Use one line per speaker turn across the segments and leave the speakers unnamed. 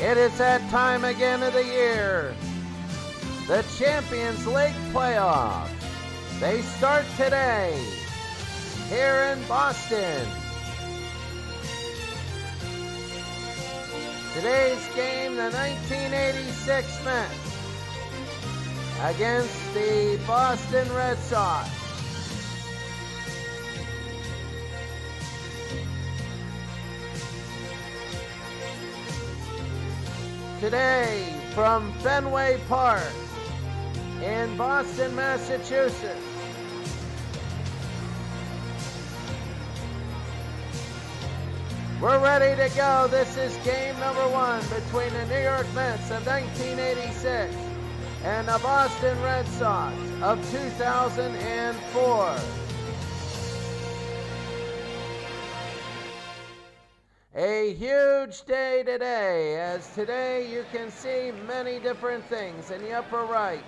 It is that time again of the year. The Champions League playoffs. They start today here in Boston. Today's game, the 1986 Mets against the Boston Red Sox. Today from Fenway Park in Boston, Massachusetts. We're ready to go. This is game number one between the New York Mets of 1986 and the Boston Red Sox of 2004. A huge day today, as today you can see many different things. In the upper right,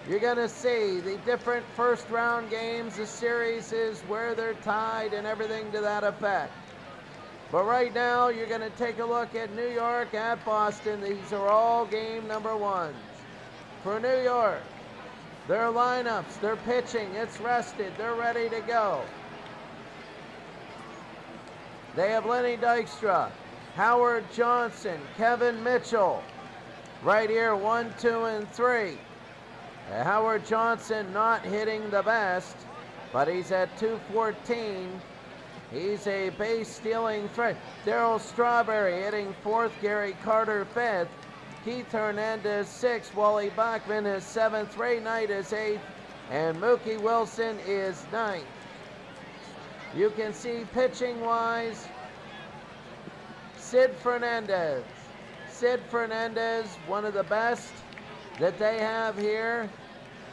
you're going to see the different first round games, the series is where they're tied and everything to that effect. But right now, you're going to take a look at New York at Boston. These are all game number ones. For New York, their lineups, their pitching, it's rested. They're ready to go. They have Lenny Dykstra, Howard Johnson, Kevin Mitchell. Right here, 1, 2, and 3. Howard Johnson not hitting the best, but he's at 214. He's a base-stealing threat. Darryl Strawberry hitting fourth, Gary Carter fifth, Keith Hernandez sixth, Wally Bachman is seventh, Ray Knight is eighth, and Mookie Wilson is ninth. You can see pitching-wise, Sid Fernandez. Sid Fernandez, one of the best that they have here,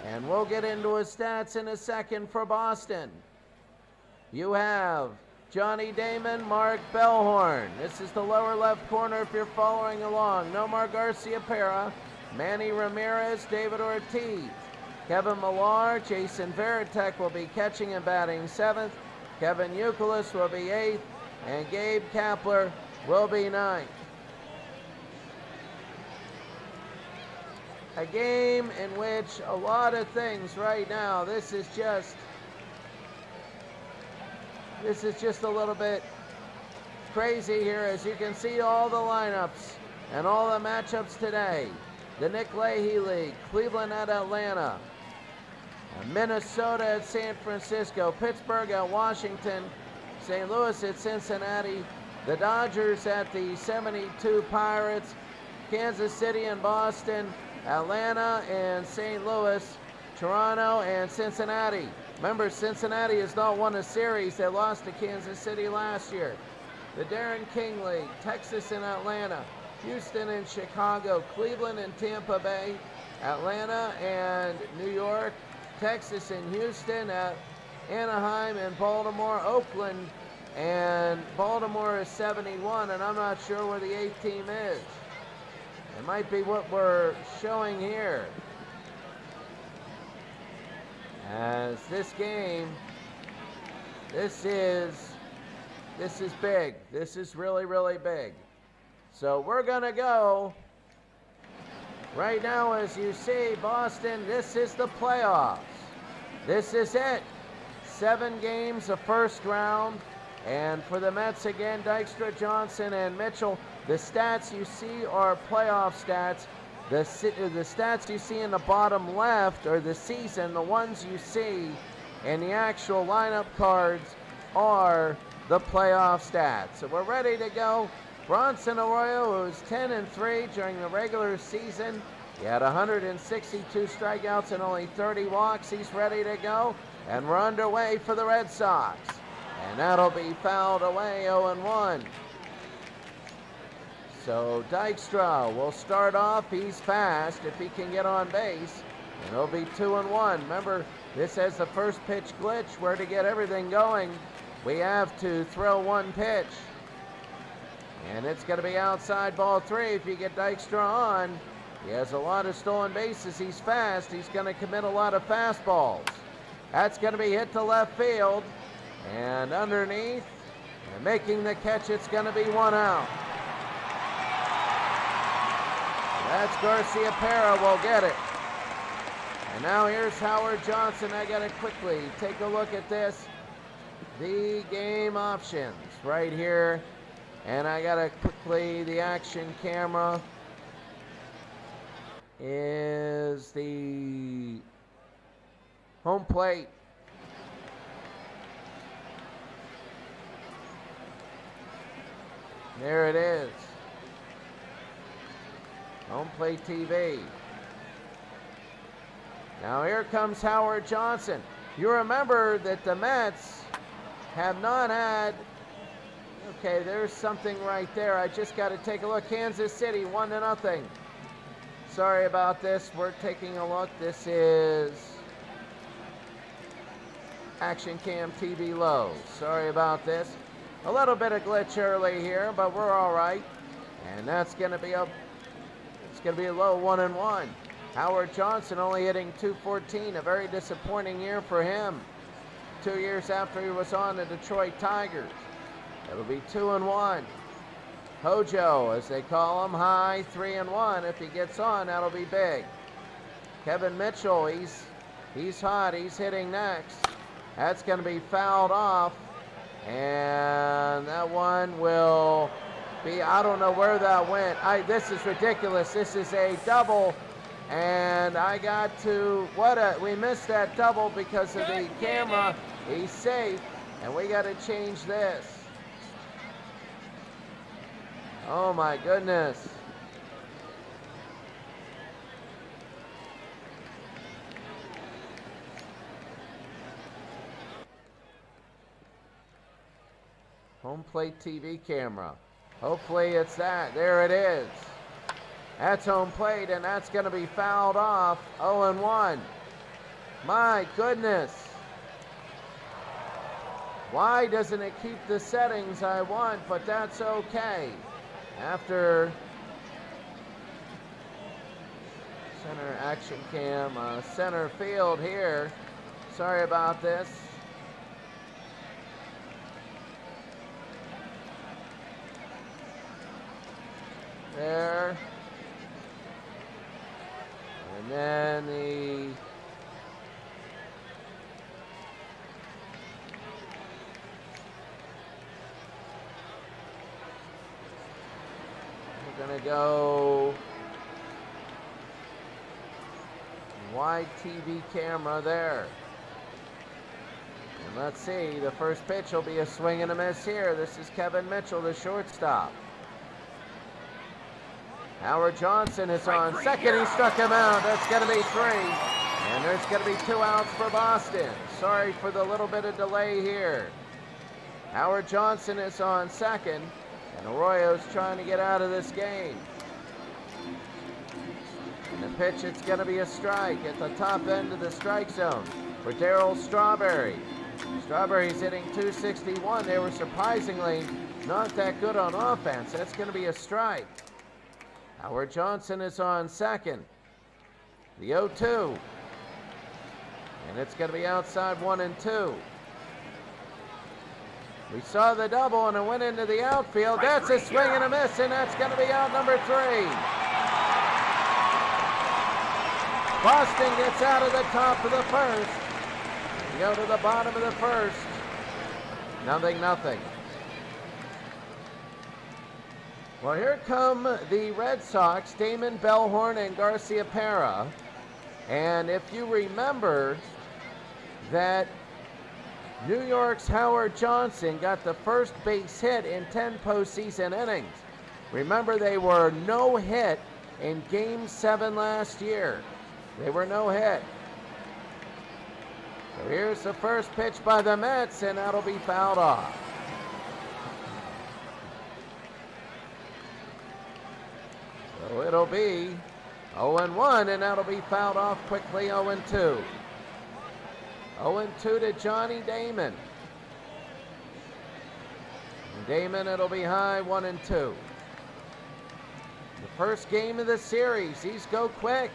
and we'll get into his stats in a second for Boston. You have Johnny Damon, Mark Bellhorn. This is the lower left corner if you're following along. Nomar Garciaparra, Manny Ramirez, David Ortiz. Kevin Millar, Jason Varitek will be catching and batting seventh. Kevin Youkilis will be eighth, and Gabe Kapler will be ninth. A game in which a lot of things right now, this is just a little bit crazy here, as you can see all the lineups and all the matchups today. The Nick Leahy League, Cleveland at Atlanta, Minnesota at San Francisco, Pittsburgh at Washington, St. Louis at Cincinnati, the Dodgers at the 72 Pirates, Kansas City and Boston, Atlanta and St. Louis, Toronto and Cincinnati. Remember, Cincinnati has not won a series. They lost to Kansas City last year. The Darren King League, Texas and Atlanta, Houston and Chicago, Cleveland and Tampa Bay, Atlanta and New York, Texas and Houston, at Anaheim and Baltimore, Oakland, and Baltimore is 71, and I'm not sure where the 8th team is. It might be what we're showing here. As this game, this is big. This is really, really big. So we're going to go right now. As you see, Boston, this is the playoffs. This is it. 7 games, the first round. And for the Mets again, Dykstra, Johnson, and Mitchell. The stats you see are playoff stats. The stats you see in the bottom left are the season. The ones you see in the actual lineup cards are the playoff stats. So we're ready to go. Bronson Arroyo, who's 10-3 during the regular season. He had 162 strikeouts and only 30 walks. He's ready to go. And we're underway for the Red Sox. And that'll be fouled away, 0-1. So Dykstra will start off. He's fast if he can get on base. And it'll be 2-1. Remember, this has the first pitch glitch where to get everything going, we have to throw one pitch. And it's going to be outside ball 3 if you get Dykstra on. He has a lot of stolen bases. He's fast. He's going to commit a lot of fastballs. That's going to be hit to left field. And underneath, and making the catch, it's going to be 1 out. That's Garcia Parra will get it. And now here's Howard Johnson. I got to quickly take a look at this. The game options right here. And I got to quickly, the action camera is the home plate. There it is. Home plate TV. Now here comes Howard Johnson. You remember that the Mets have not had, okay, there's something right there. I just got to take a look. Kansas City 1-0. Sorry about this. We're taking a look. This is Action Cam TV low. Sorry about this. A little bit of glitch early here, but we're all right. And that's going to be a low 1-1. Howard Johnson only hitting .214, a very disappointing year for him. 2 years after he was on the Detroit Tigers. It'll be 2-1. Hojo, as they call him, high 3-1. If he gets on, that'll be big. Kevin Mitchell, he's hot. He's hitting next. That's going to be fouled off. And that one will be, I don't know where that went. This is ridiculous. This is a double. And I got to, we missed that double because of the camera. He's safe. And we got to change this. Oh my goodness. Home plate TV camera. Hopefully it's that. There it is. That's home plate, and that's going to be fouled off. 0-1. My goodness. Why doesn't it keep the settings I want? But that's okay. After center action cam, center field here. Sorry about this. There. And then we're going to go wide TV camera there. And let's see, the first pitch will be a swing and a miss here. This is Kevin Mitchell, the shortstop. Howard Johnson is on second. He struck him out. That's going to be 3. And there's going to be 2 outs for Boston. Sorry for the little bit of delay here. Howard Johnson is on second. And Arroyo's trying to get out of this game. And the pitch, it's going to be a strike at the top end of the strike zone for Darryl Strawberry. Strawberry's hitting .261. They were surprisingly not that good on offense. That's going to be a strike. Howard Johnson is on second. The 0-2. And it's going to be outside 1-2. We saw the double and it went into the outfield. That's a swing and a miss, and that's going to be out number 3. Boston gets out of the top of the first. We go to the bottom of the first. 0-0. Well, here come the Red Sox, Damon Bellhorn and Garcia Parra. And if you remember that New York's Howard Johnson got the first base hit in 10 postseason innings. Remember, they were no hit in Game 7 last year. They were no hit. So here's the first pitch by the Mets, and that'll be fouled off. So it'll be 0-1, and that'll be fouled off quickly. 0-2. 0-2 to Johnny Damon. And Damon, it'll be high, 1-2. The first game of the series. These go quick.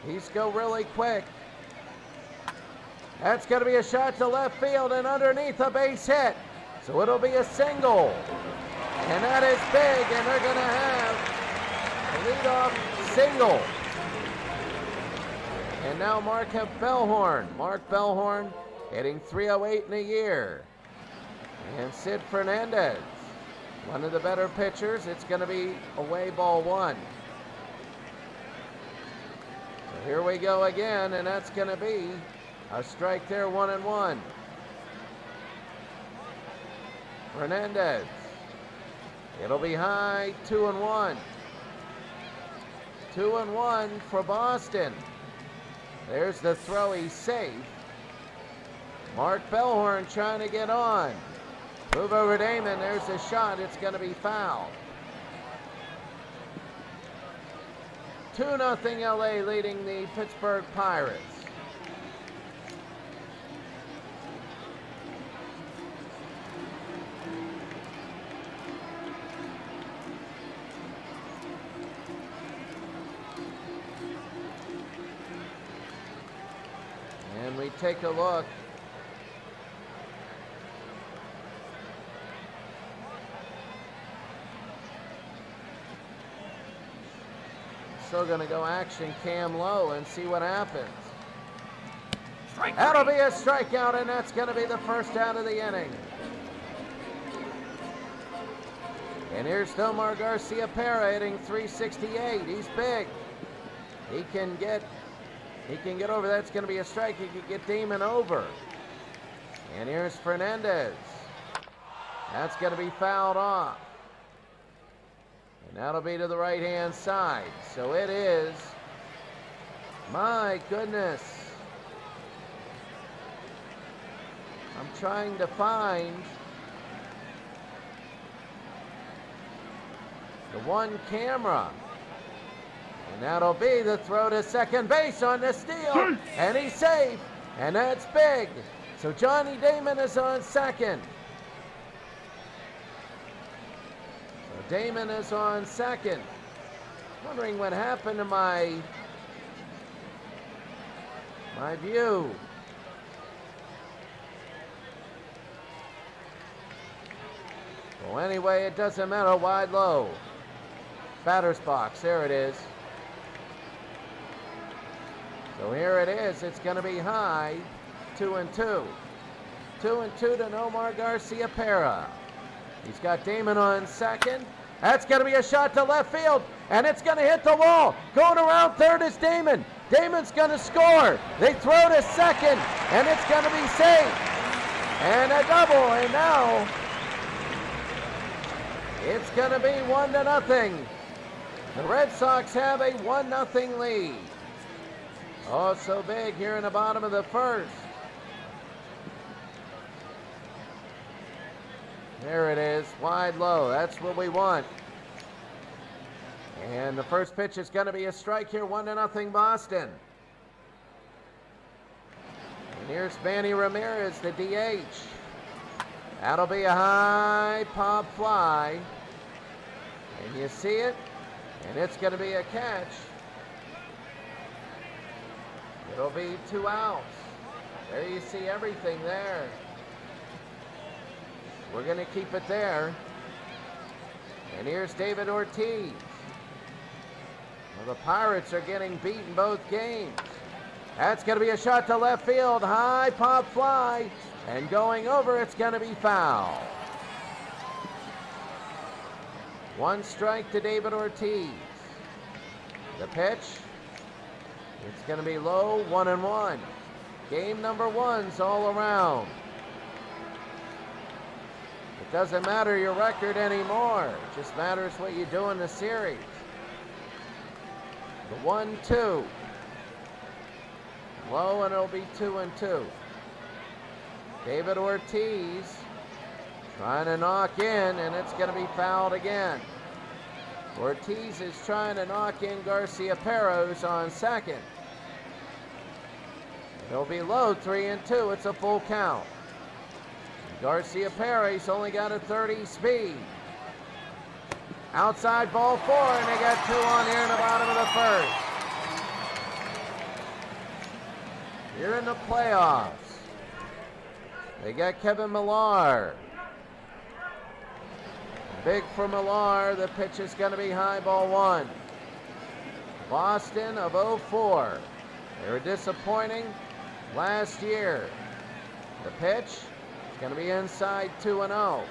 These go really quick. That's going to be a shot to left field and underneath, a base hit. So it'll be a single. And that is big, and they're going to have a leadoff single. And now Mark Bellhorn. Mark Bellhorn hitting .308 in a year. And Sid Fernandez, one of the better pitchers. It's going to be away ball one. So here we go again, and that's going to be a strike there, 1-1. Fernandez. It'll be high, 2-1. 2-1 for Boston. There's the throw, he's safe. Mark Bellhorn trying to get on. Move over Damon, there's a shot, it's going to be foul. 2-0 LA leading the Pittsburgh Pirates. And we take a look. Still going to go action cam low and see what happens. That'll be a strikeout, and that's going to be the first out of the inning. And here's Nomar Garcia-Pera hitting .368. He's big. He can get over. That's going to be a strike. He could get Damon over. And here's Fernandez. That's going to be fouled off. And that'll be to the right-hand side. So it is, my goodness. I'm trying to find the one camera. And that'll be the throw to second base on the steal. And he's safe. And that's big. So Johnny Damon is on second. Damon is on second. Wondering what happened to my view. Well, anyway, it doesn't matter. Wide low. Batter's box. There it is. So here it is. It's going to be high. 2-2. 2-2 to Nomar Garcia-Pera. He's got Damon on second. That's going to be a shot to left field, and it's going to hit the wall. Going around third is Damon. Damon's going to score. They throw to second, and it's going to be safe. And a double, and now it's going to be 1-0. The Red Sox have a 1-0 lead. Oh, so big here in the bottom of the first. There it is, wide low. That's what we want. And the first pitch is going to be a strike here, 1-0 Boston. And here's Manny Ramirez, the DH. That'll be a high pop fly. And you see it, and it's going to be a catch. It'll be 2 outs. There you see everything there. We're going to keep it there. And here's David Ortiz. Well, the Pirates are getting beaten both games. That's going to be a shot to left field. High pop fly. And going over, it's going to be foul. 1 strike to David Ortiz. The pitch. It's going to be low, 1-1. Game number 1's all around. It doesn't matter your record anymore. It just matters what you do in the series. The 1-2. Low, and it'll be 2-2. David Ortiz trying to knock in, and it's going to be fouled again. Ortiz is trying to knock in Garcia-Pera, who's on second. It'll be low, 3-2. It's a full count. Garcia-Pera, he's only got a 30 speed. Outside ball 4, and they got 2 on here in the bottom of the first. Here in the playoffs, they got Kevin Millar. Big for Millar. The pitch is going to be high, ball 1. Boston of 04. They were disappointing last year. The pitch is going to be inside 2-0.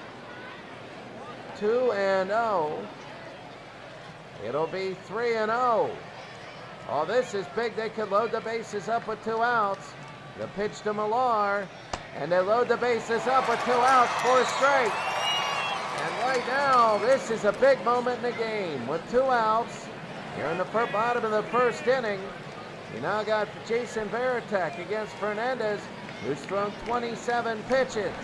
2-0. It'll be 3-0. Oh, this is big. They could load the bases up with 2 outs. The pitch to Millar, and they load the bases up with 2 outs, 4 straight. And right now, this is a big moment in the game. With 2 outs, here in the bottom of the first inning, you now got Jason Varitek against Fernandez, who's thrown 27 pitches.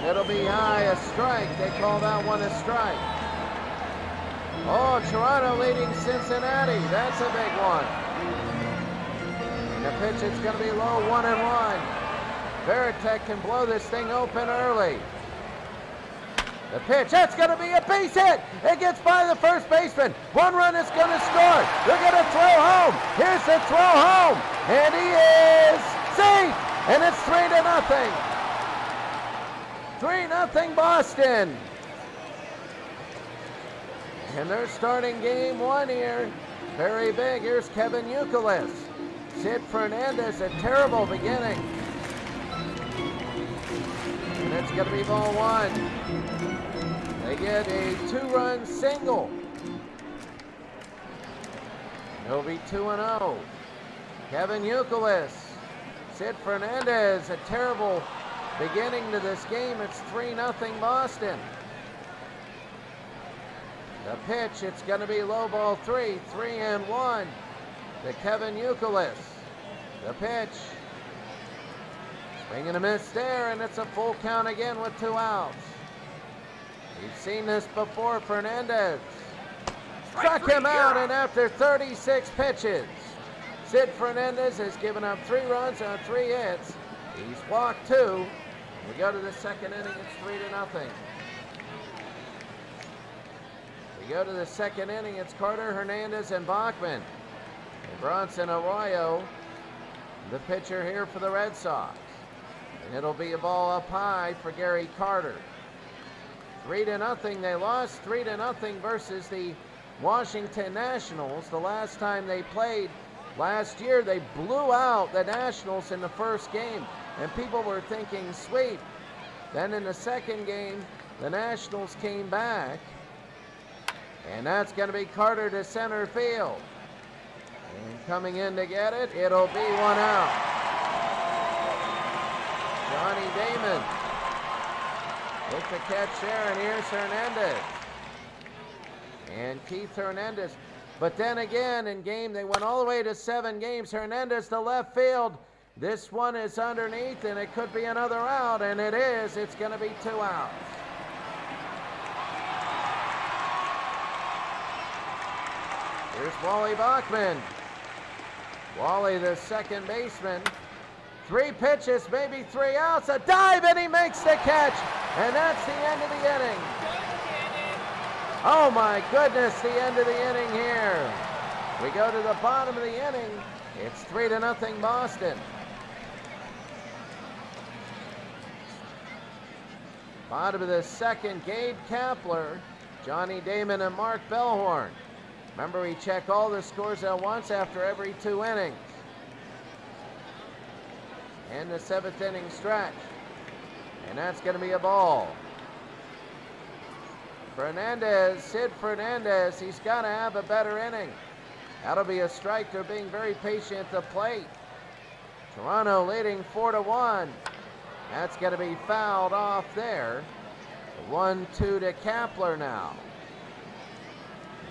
It'll be high, a strike. They call that one a strike. Oh, Toronto leading Cincinnati. That's a big one. And the pitch is going to be low, 1-1. Varitek can blow this thing open early. The pitch, that's going to be a base hit. It gets by the first baseman. 1 run is going to score. They're going to throw home. Here's the throw home. And he is safe. And it's 3-0. 3-0 Boston. And they're starting game 1 here. Very big. Here's Kevin Youkilis. Sid Fernandez, a terrible beginning. And it's going to be ball 1. They get a 2-run single. It'll be 2-0. Kevin Youkilis. Sid Fernandez, a terrible beginning to this game. It's 3-0 Boston. The pitch, it's going to be low ball 3, 3-1 to Kevin Youkilis. The pitch, swing and a miss there, and it's a full count again with 2 outs. We've seen this before. Fernandez struck him out, and after 36 pitches, Sid Fernandez has given up 3 runs on 3 hits. He's walked 2. We go to the second inning, it's 3-0. We go to the second inning, it's Carter, Hernandez, and Bachman. And Bronson Arroyo, the pitcher here for the Red Sox. And it'll be a ball up high for Gary Carter. 3-0, they lost 3-0 versus the Washington Nationals. The last time they played last year, they blew out the Nationals in the first game. And people were thinking sweep. Then in the second game, the Nationals came back. And that's going to be Carter to center field. And coming in to get it, it'll be 1 out. Johnny Damon with the catch there, and here's Hernandez. And Keith Hernandez. But then again in game, they went all the way to 7 games. Hernandez to left field. This one is underneath, and it could be another out, and it is. It's going to be 2 outs. Here's Wally Bachman. Wally, the second baseman. 3 pitches, maybe 3 outs. A dive, and he makes the catch. And that's the end of the inning. Oh, my goodness, the end of the inning here. We go to the bottom of the inning. It's 3-0 Boston. Bottom of the second, Gabe Kapler, Johnny Damon, and Mark Bellhorn. Remember, we check all the scores at once after every 2 innings. And the 7th inning stretch. And that's going to be a ball. Fernandez, Sid Fernandez, he's got to have a better inning. That'll be a strike. They're being very patient at the plate. Toronto leading 4-1. That's going to be fouled off there. 1-2 to Kapler now.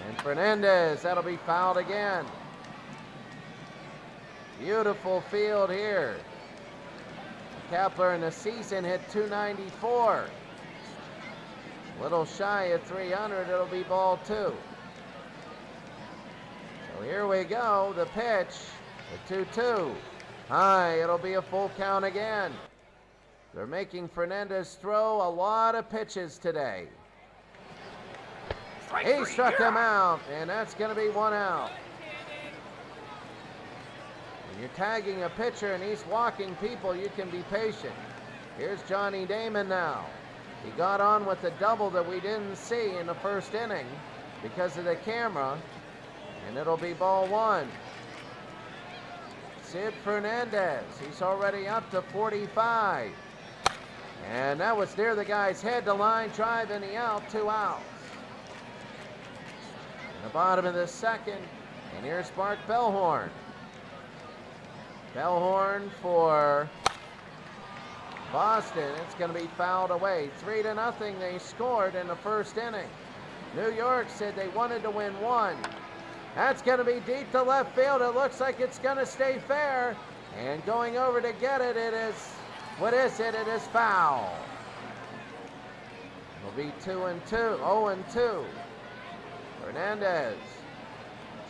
And Fernandez, that'll be fouled again. Beautiful field here. Kapler in the season hit .294. A little shy of 300, it'll be ball 2. So here we go, the pitch, the 2-2. High, it'll be a full count again. They're making Fernandez throw a lot of pitches today. He struck him out, and that's going to be 1 out. When you're tagging a pitcher and he's walking people, you can be patient. Here's Johnny Damon now. He got on with the double that we didn't see in the first inning because of the camera. and it'll be ball one. Sid Fernandez, he's already up to 45. And that was near the guy's head. The line drive in the out, 2 outs. In the bottom of the second, and here's Mark Bellhorn. Bellhorn for Boston. It's going to be fouled away. 3-0 they scored in the first inning. New York said they wanted to win one. That's going to be deep to left field. It looks like it's going to stay fair. And going over to get it, it is, what is it? It is foul. It'll be 0-2. Fernandez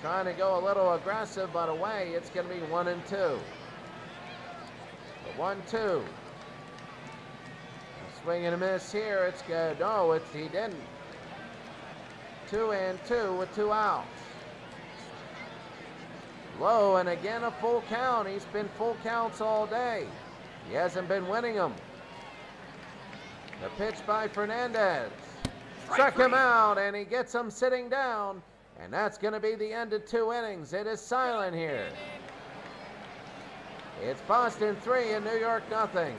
trying to go a little aggressive, but away. It's going to be 1-2. The 1-2. Swing and a miss here. It's good. No, he didn't. 2-2 with 2 outs. Low, and again a full count. He's been full counts all day. He hasn't been winning them. The pitch by Fernandez. Struck him out, and he gets him sitting down. And that's going to be the end of 2 innings. It is silent here. It's Boston 3 and New York nothing.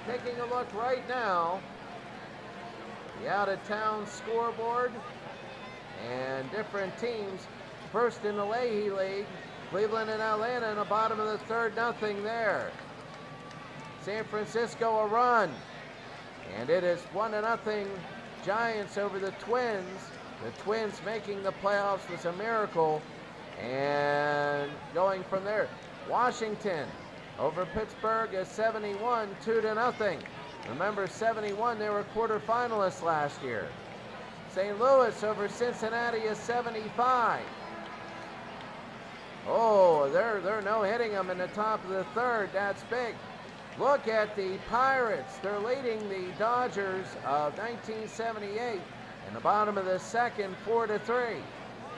Taking a look right now, the out-of-town scoreboard and different teams. First in the Leahy League, Cleveland and Atlanta in the bottom of the third, nothing there. San Francisco a run, and it is 1-0 Giants over the Twins. The Twins making the playoffs was a miracle, and going from there. Washington over Pittsburgh is 71, 2-0. Remember, 71, they were quarterfinalists last year. St. Louis over Cincinnati is 75. Oh, they're no-hitting them in the top of the third. That's big. Look at the Pirates. They're leading the Dodgers of 1978 in the bottom of the second, 4-3.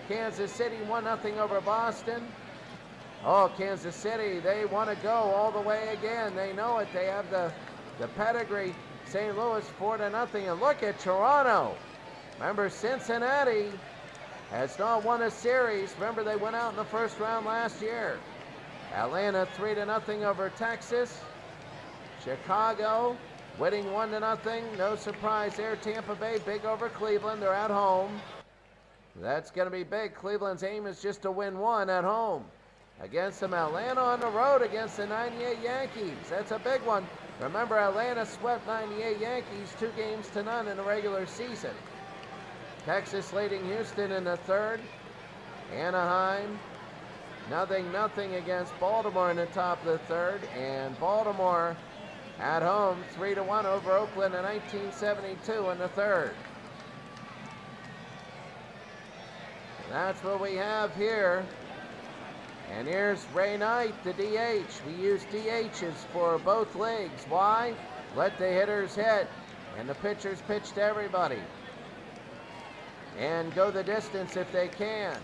Kansas City 1-0 over Boston. Oh, Kansas City, they want to go all the way again. They know it. They have the pedigree. St. Louis 4-0. And look at Toronto. Remember, Cincinnati has not won a series. Remember, they went out in the first round last year. Atlanta 3-0 over Texas. Chicago winning 1-0. No surprise there. Tampa Bay big over Cleveland. They're at home. That's going to be big. Cleveland's aim is just to win one at home. Against them, Atlanta on the road against the 98 Yankees. That's a big one. Remember, Atlanta swept 98 Yankees 2-0 in the regular season. Texas leading Houston in the third. Anaheim, 0-0 against Baltimore in the top of the third. And Baltimore at home, 3-1 over Oakland in 1972 in the third. And that's what we have here. And here's Ray Knight, the DH. We use DHs for both leagues. Why? Let the hitters hit, and the pitchers pitch to everybody. And go the distance if they can.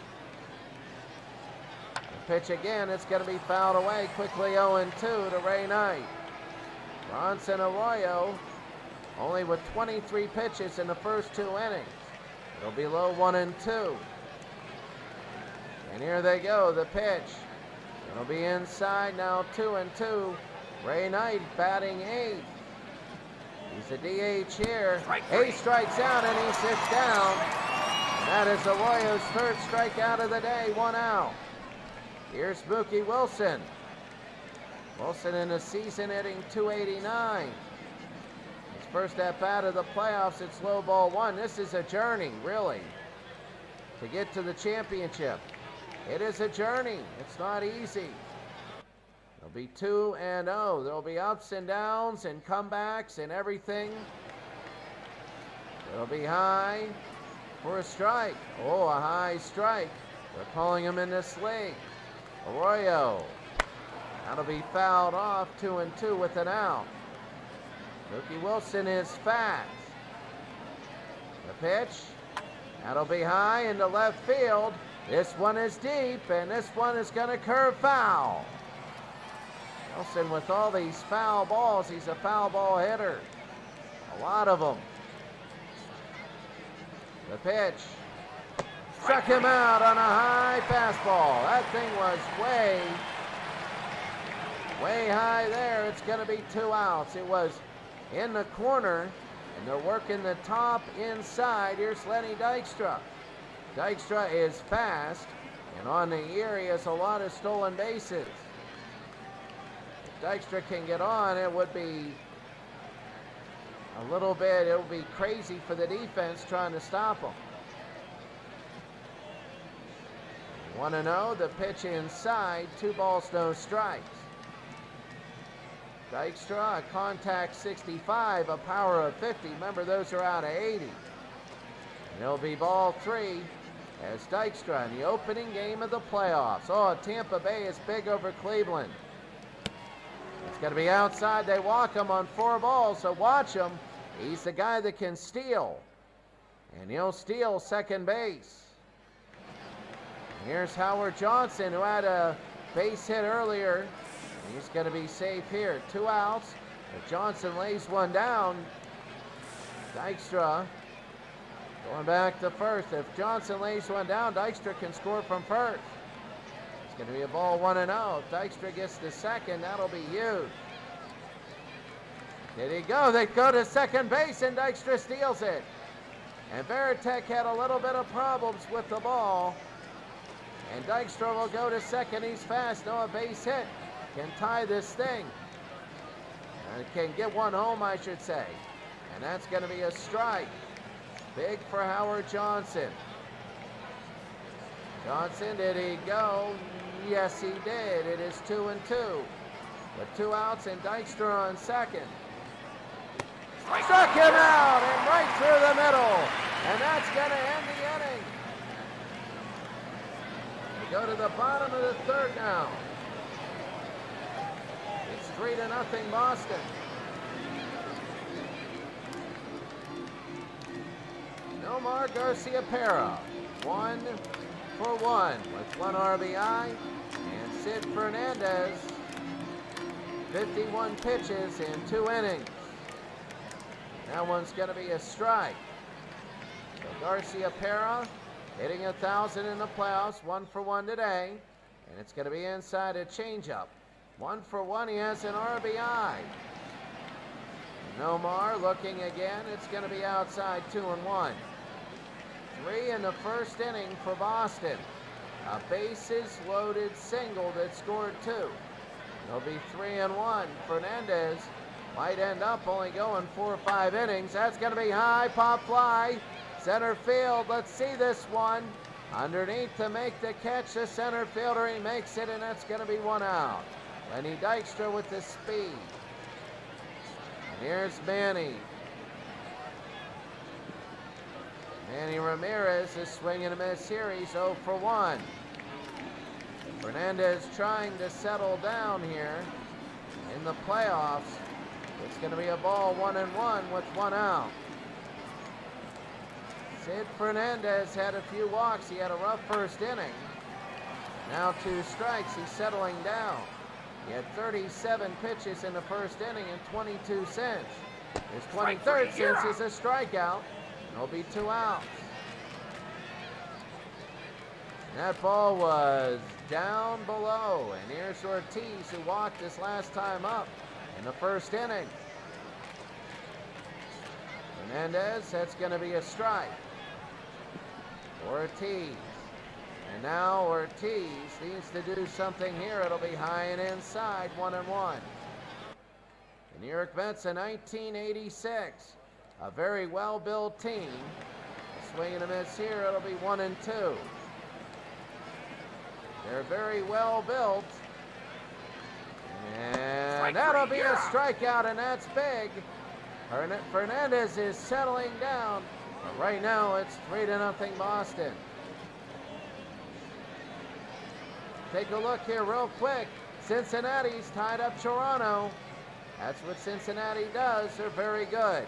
The pitch again, it's going to be fouled away. Quickly 0-2 to Ray Knight. Bronson Arroyo, only with 23 pitches in the first 2 innings. It'll be low 1-2. And here they go, the pitch. It'll be inside now, 2-2. Ray Knight batting 8th. He's a DH here. He strikes out and he sits down. And that is Arroyo's third strikeout of the day, 1 out. Here's Mookie Wilson. Wilson in the season hitting .289. His first at bat of the playoffs, it's low ball 1. This is a journey, really, to get to the championship. It is a journey. It's not easy. It'll be 2-0. There'll be ups and downs and comebacks and everything. It'll be high for a strike. Oh, a high strike. They're calling him in this league. Arroyo. That'll be fouled off, 2-2 with an out. Mookie Wilson is fast. The pitch. That'll be high into left field. This one is deep, and this one is going to curve foul. Wilson, with all these foul balls, he's a foul ball hitter. A lot of them. The pitch. Struck him out on a high fastball. That thing was way high there. It's going to be 2 outs. It was in the corner, and they're working the top inside. Here's Lenny Dykstra. Dykstra is fast, and on the year he has a lot of stolen bases. If Dykstra can get on, it would be a little bit, it would be crazy for the defense trying to stop him. 1-0, the pitch inside, 2 balls, no strikes. Dykstra, a contact 65, a power of 50. Remember, those are out of 80. And it'll be ball 3 as Dykstra in the opening game of the playoffs. Oh, Tampa Bay is big over Cleveland. It's going to be outside. They walk him on 4 balls, so watch him. He's the guy that can steal. And he'll steal second base. Here's Howard Johnson, who had a base hit earlier. He's going to be safe here. 2 outs. If Johnson lays one down, Dykstra going back to first. If Johnson lays one down, Dykstra can score from first. It's going to be a ball 1-0. If Dykstra gets to second, that'll be huge. There they go. They go to second base, and Dykstra steals it. And Veritek had a little bit of problems with the ball. And Dykstra will go to second. He's fast. No, a base hit. Can tie this thing. Can get one home, I should say. And that's going to be a strike. Big for Howard Johnson. Johnson, did he go? Yes, he did. It is 2-2. With 2 outs and Dykstra on second. Struck him out and right through the middle. And that's going to end the inning. We go to the bottom of the 3rd now. It's 3-0 Boston. Nomar Garciaparra, 1 for 1 with 1 RBI. And Sid Fernandez, 51 pitches in 2 innings. That one's going to be a strike. So Garciaparra hitting 1,000 in the playoffs, 1 for 1 today. And it's going to be inside a changeup. 1 for 1, he has an RBI. Nomar looking again. It's going to be outside, 2-1. 3 in the 1st inning for Boston. A bases loaded single that scored 2. It'll be 3-1. Fernandez might end up only going 4 or 5 innings. That's going to be high, pop fly. Center field, let's see this one. Underneath to make the catch, the center fielder, he makes it, and that's going to be 1 out. Lenny Dykstra with the speed. And here's Manny. Manny Ramirez is swinging a miss here. He's 0 for 1. Fernandez trying to settle down here in the playoffs. It's going to be a ball 1-1 with 1 out. Sid Fernandez had a few walks. He had a rough 1st inning. Now 2 strikes. He's settling down. He had 37 pitches in the 1st inning and 22 cents. His 23rd cents is a strikeout. It'll be 2 outs. And that ball was down below. And here's Ortiz, who walked this last time up in the 1st inning. Fernandez, that's going to be a strike. Ortiz. And now Ortiz needs to do something here. It'll be high and inside, 1-1. The New York Mets in 1986. A very well-built team. A swing and a miss here. It'll be 1-2. They're very well built. And that'll be a strikeout, and that's big. Fernandez is settling down. But right now, it's 3-0 Boston. Take a look here real quick. Cincinnati's tied up Toronto. That's what Cincinnati does. They're very good.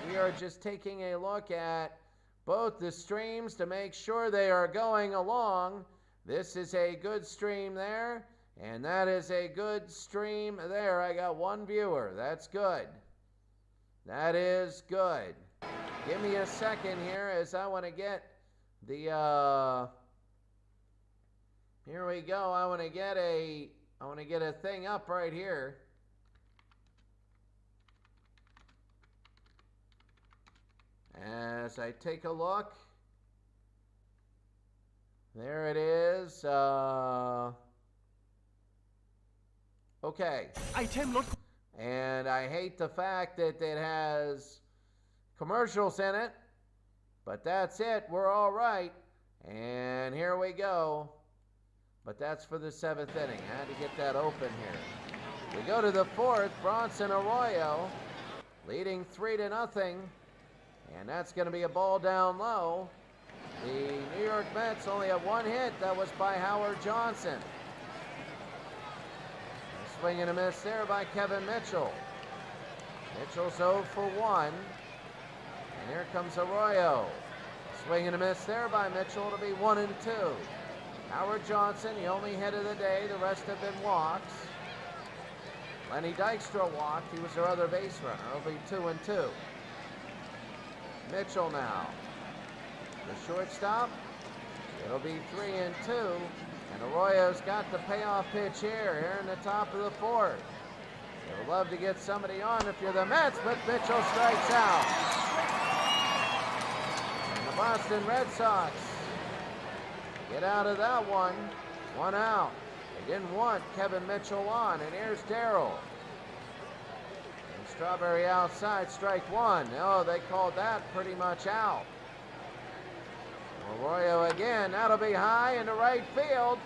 We are just taking a look at both the streams to make sure they are going along. This is a good stream there, and that is a good stream there. I got 1 viewer. That's good. That is good. Give me a second here as I want to get the here we go. I want to get a thing up right here. As I take a look. There it is. Okay.
Item not.
And I hate the fact that it has commercials in it, but that's it. We're all right. And here we go. But that's for the 7th inning. I had to get that open here. We go to the 4th. Bronson Arroyo leading 3-0. And that's going to be a ball down low. The New York Mets only have one hit. That was by Howard Johnson. A swing and a miss there by Kevin Mitchell. Mitchell's 0 for 1. And here comes Arroyo. Swing and a miss there by Mitchell. It'll be 1 and 2. Howard Johnson, the only hit of the day. The rest have been walks. Lenny Dykstra walked. He was their other base runner. It'll be 2 and 2. Mitchell now. The shortstop. It'll be 3 and 2. And Arroyo's got the payoff pitch here in the top of the 4th. They would love to get somebody on if you're the Mets, but Mitchell strikes out. And the Boston Red Sox get out of that one. 1 out. They didn't want Kevin Mitchell on, and here's Darrell. And Strawberry outside, strike 1. Oh, they called that pretty much out. Arroyo again, that'll be high into right field,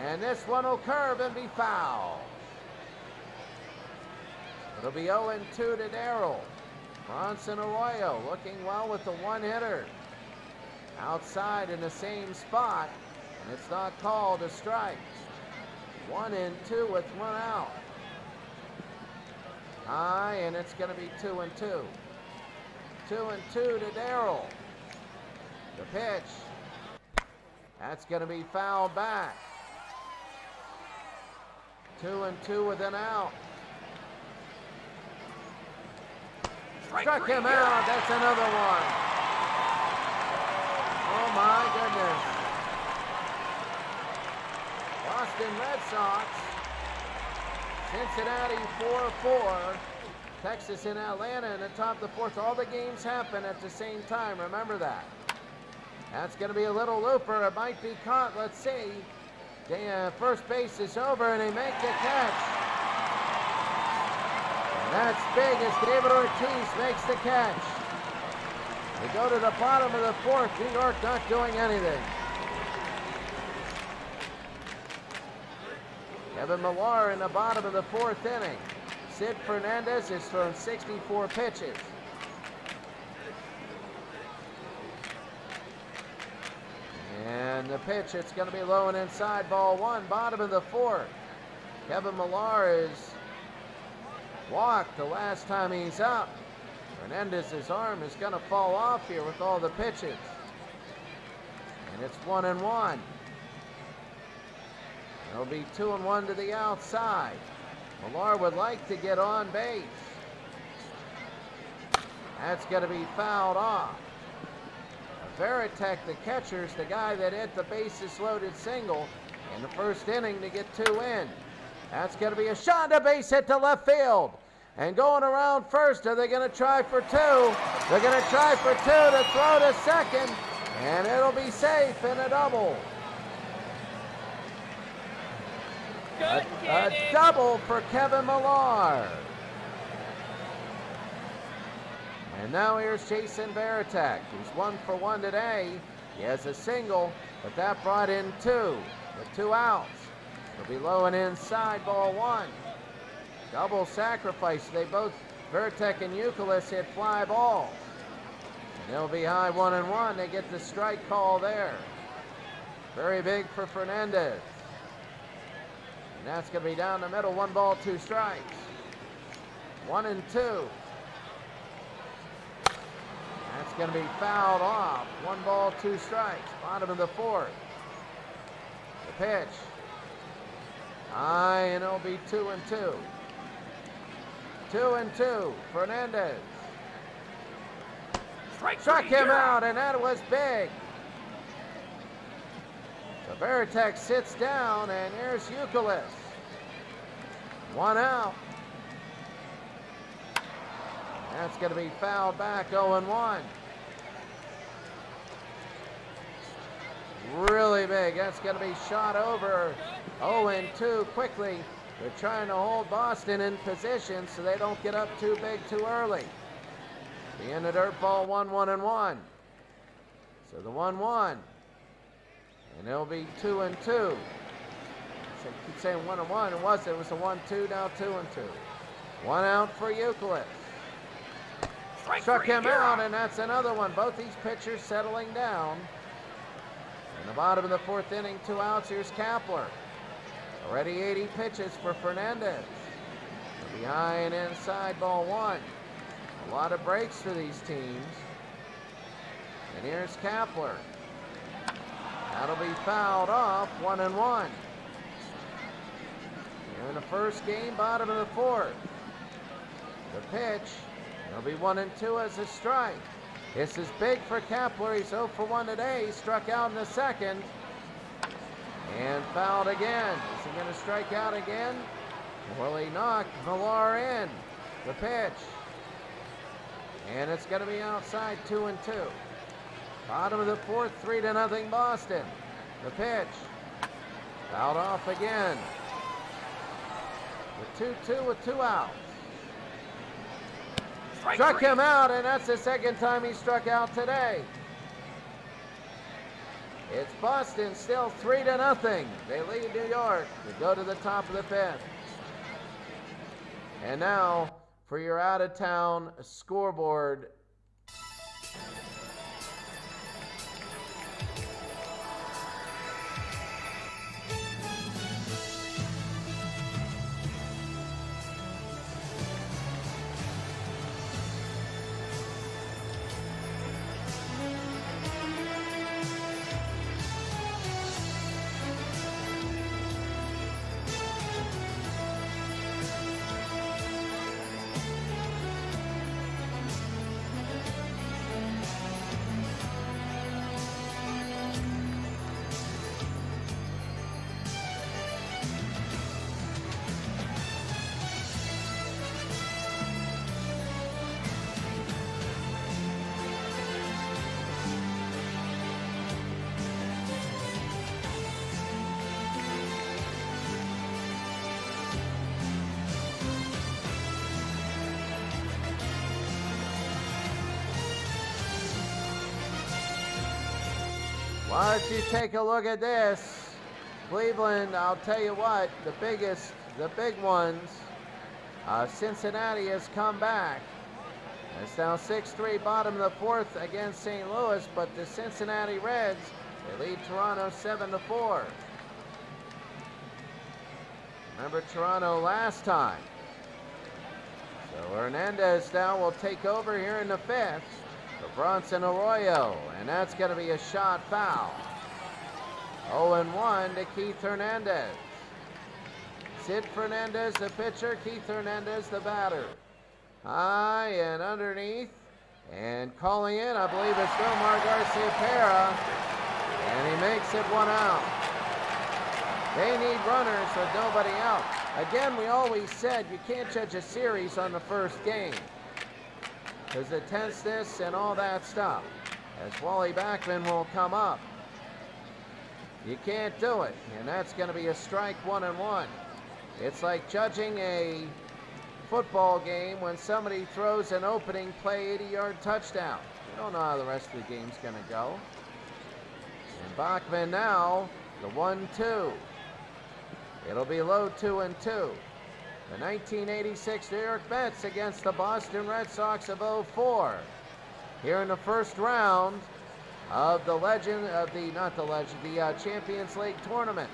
and this one will curve and be foul. It'll be 0 and 2 to Darrell. Bronson Arroyo looking well with the one-hitter. Outside in the same spot, and it's not called a strike. 1 and 2 with 1 out. High, and it's going to be 2 and 2. 2 and 2 to Darrell. The pitch. That's going to be fouled back. 2 and 2 with an out. Struck him out. That's another one. Oh my goodness. Boston Red Sox. Cincinnati 4-4. Texas and Atlanta in the top of the 4th. All the games happen at the same time. Remember that. That's going to be a little looper. It might be caught. Let's see. First base is over, and they make the catch. And that's big as David Ortiz makes the catch. We go to the bottom of the 4th. New York not doing anything. Kevin Millar in the bottom of the 4th inning. Sid Fernandez has thrown 64 pitches. And the pitch, it's going to be low and inside, ball 1, bottom of the 4th. Kevin Millar is walked the last time he's up. Fernandez's arm is going to fall off here with all the pitches. And it's 1 and 1. It'll be 2 and 1 to the outside. Millar would like to get on base. That's going to be fouled off. Veritek, the catcher, is the guy that hit the bases loaded single in the first inning to get 2 in. That's going to be a shot, a base hit to left field. And going around first, are they going to try for 2? They're going to try for 2 to throw to second, and it'll be safe in a double. A double for Kevin Millar. And now here's Jason Veritek. He's 1 for 1 today. He has a single, but that brought in 2 with 2 outs. It'll be low and inside, ball 1. Double sacrifice. They both, Veritek and Youkilis, hit fly balls. And they'll be high 1 and 1. They get the strike call there. Very big for Fernandez. And that's going to be down the middle. 1 ball, 2 strikes. 1 and 2. That's going to be fouled off. 1 ball, 2 strikes. Bottom of the 4th. The pitch. High, and it'll be 2 and 2. 2 and 2. Fernandez. Struck him out, and that was big. So Veritek sits down, and here's Youkilis. 1 out. That's going to be fouled back, 0-1. Really big. That's going to be shot over. 0-2 quickly. They're trying to hold Boston in position so they don't get up too big too early. The end of dirt ball, 1-1-1. So the 1-1. And it'll be 2-2. So I keep saying 1-1. It was a 1-2, now 2-2. 1 out for Youkilis. Struck him out, and that's another one. Both these pitchers settling down. In the bottom of the 4th inning, 2 outs. Here's Kapler. Already 80 pitches for Fernandez. Behind inside, ball 1. A lot of breaks for these teams. And here's Kapler. That'll be fouled off, 1-1. Here in the first game, bottom of the 4th. The pitch. It'll be 1-2 as a strike. This is big for Kapler. He's 0 for 1 today. He struck out in the 2nd. And fouled again. Is he going to strike out again? Will he knock Villar in? The pitch. And it's going to be outside, 2-2. Bottom of the 4th, 3-0 Boston. The pitch. Fouled off again. The 2-2 with 2 outs. Struck him out, and that's the 2nd time he struck out today. It's Boston still 3-0. They lead New York to go to the top of the 5th. And now for your out-of-town scoreboard. Why don't you take a look at this? Cleveland, I'll tell you what, the big ones, Cincinnati has come back. It's now 6-3, bottom of the 4th against St. Louis, but the Cincinnati Reds, they lead Toronto 7-4. Remember Toronto last time. So Hernandez now will take over here in the 5th. Bronson Arroyo, and that's going to be a shot foul. 0-1 to Keith Hernandez. Sid Fernandez, the pitcher, Keith Hernandez, the batter. High and underneath, and calling in, I believe it's Omar Garcia-Pera, and he makes it 1 out. They need runners with nobody out. Again, we always said you can't judge a series on the first game. There's the tenseness and all that stuff. As Wally Backman will come up. You can't do it, and that's going to be a strike, 1-1. It's like judging a football game when somebody throws an opening play 80-yard touchdown. You don't know how the rest of the game's going to go. And Bachman now, the 1-2. It'll be low, 2-2. The 1986 New York Mets against the Boston Red Sox of 04. Here in the first round of the Champions League tournament.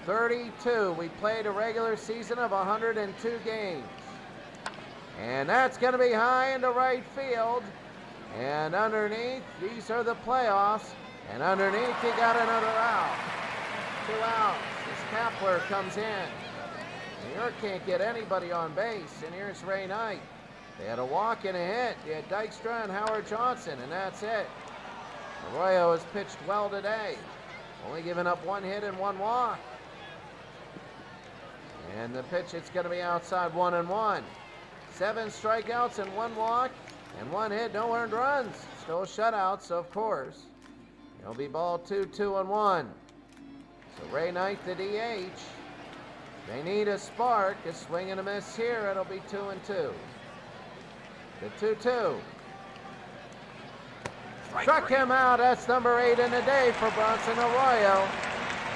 32. We played a regular season of 102 games. And that's going to be high into right field. And underneath, these are the playoffs. And underneath, you got another out. 2 outs as Kapler comes in. New York can't get anybody on base. And here's Ray Knight. They had a walk and a hit. You had Dykstra and Howard Johnson, and that's it. Arroyo has pitched well today. Only given up one hit and one walk. And the pitch, it's going to be outside 1-1. 7 strikeouts and 1 walk and 1 hit, no earned runs. Still shutouts, of course. It'll be ball 2, 2-1. So Ray Knight, the DH. They need a spark. A swing and a miss here. It'll be 2-2. The 2-2. Struck him out. That's number 8 in the day for Bronson Arroyo.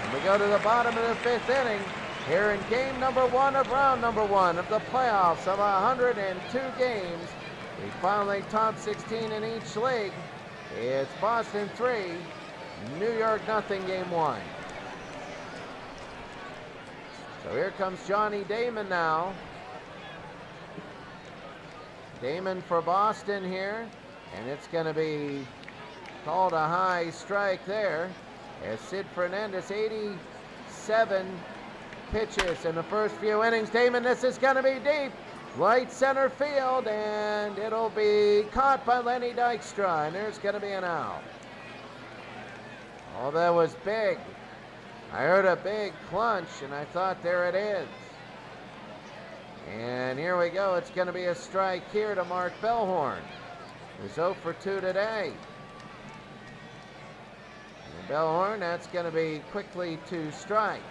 And we go to the bottom of the 5th inning. Here in game number 1 of round number 1 of the playoffs of 102 games. We finally top 16 in each league. It's Boston 3, New York nothing, game 1. So here comes Johnny Damon now. Damon for Boston here. And it's going to be called a high strike there. As Sid Fernandez, 87 pitches in the first few innings. Damon, this is going to be deep. Right center field, and it'll be caught by Lenny Dykstra, and there's going to be an out. Oh, that was big. I heard a big clunch, and I thought, there it is. And here we go. It's going to be a strike here to Mark Bellhorn, who's 0 for 2 today. And Bellhorn, that's going to be quickly 2 strikes.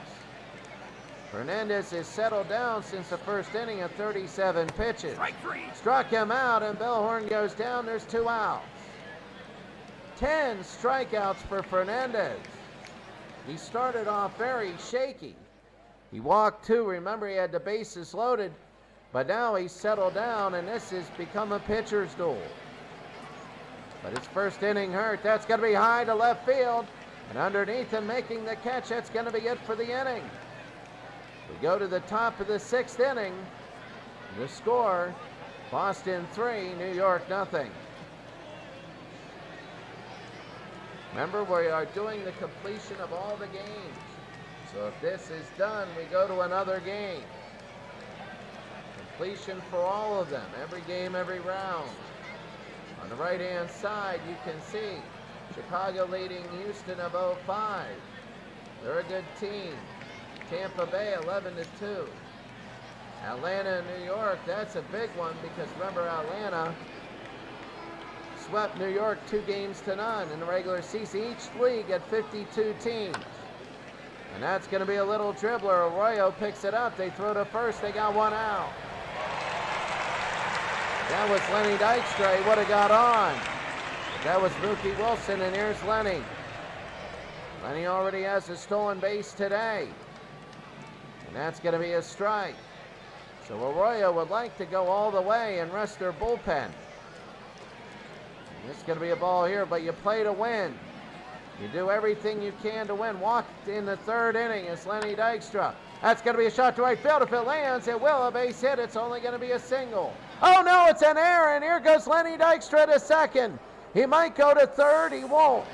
Fernandez has settled down since the first inning of 37 pitches. Struck him out, and Bellhorn goes down. There's 2 outs. 10 strikeouts for Fernandez. He started off very shaky. He walked 2. Remember, he had the bases loaded, but now he's settled down, and this has become a pitcher's duel. But his first inning hurt. That's going to be high to left field, and underneath him making the catch, that's going to be it for the inning. We go to the top of the 6th inning. The score, Boston 3, New York nothing. Remember, we are doing the completion of all the games. So if this is done, we go to another game. Completion for all of them, every game, every round. On the right-hand side, you can see Chicago leading Houston of 05. They're a good team. Tampa Bay 11-2. Atlanta and New York, that's a big one because remember, Atlanta swept New York 2-0 in the regular season. Each league at 52 teams. And that's going to be a little dribbler. Arroyo picks it up. They throw to first. They got 1 out. That was Lenny Dykstra. He would have got on. But that was Mookie Wilson, and here's Lenny. Lenny already has a stolen base today. And that's going to be a strike. So Arroyo would like to go all the way and rest their bullpen. It's going to be a ball here, but you play to win. You do everything you can to win. Walked in the 3rd inning is Lenny Dykstra. That's going to be a shot to right field. If it lands, it will. A base hit. It's only going to be a single. Oh, no, it's an error, and here goes Lenny Dykstra to second. He might go to 3rd. He won't.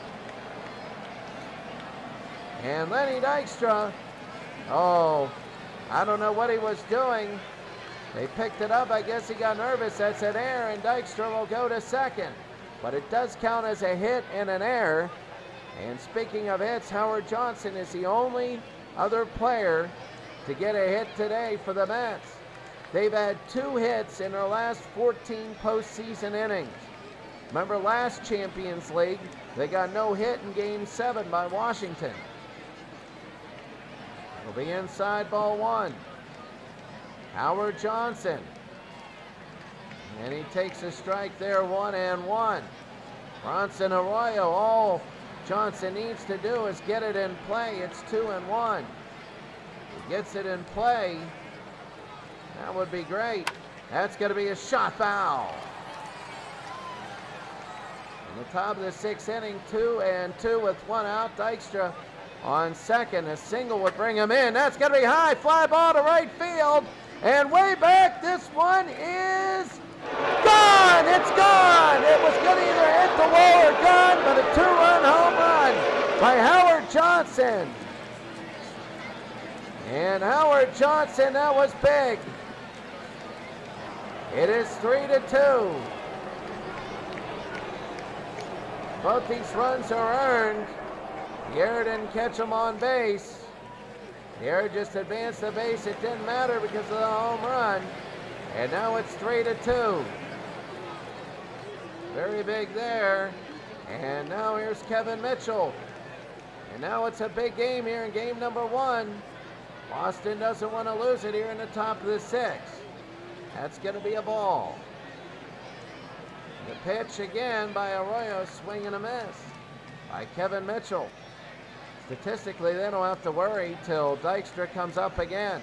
And Lenny Dykstra, oh, I don't know what he was doing. They picked it up. I guess he got nervous. That's an error, and Dykstra will go to second. But it does count as a hit and an error. And speaking of hits, Howard Johnson is the only other player to get a hit today for the Mets. They've had 2 hits in their last 14 postseason innings. Remember last Champions League, they got no hit in Game 7 by Washington. It'll be inside ball 1. Howard Johnson. And he takes a strike there, 1-1. Bronson Arroyo, all Johnson needs to do is get it in play. It's 2-1. He gets it in play. That would be great. That's going to be a shot foul. In the top of the 6th inning, 2-2 with 1 out. Dykstra on second. A single would bring him in. That's going to be high. Fly ball to right field. And way back, this one is gone. It's gone. It was going to either hit the wall or gone, but a 2-run home run by Howard Johnson. And Howard Johnson, that was big. It is 3-2. Both these runs are earned. The error didn't catch him on base. The error just advanced the base. It didn't matter because of the home run. And now it's 3-2. Very big there. And now here's Kevin Mitchell. And now it's a big game here in game number 1. Boston doesn't want to lose it here in the top of the 6th. That's going to be a ball. The pitch again by Arroyo, swing and a miss by Kevin Mitchell. Statistically, they don't have to worry till Dykstra comes up again.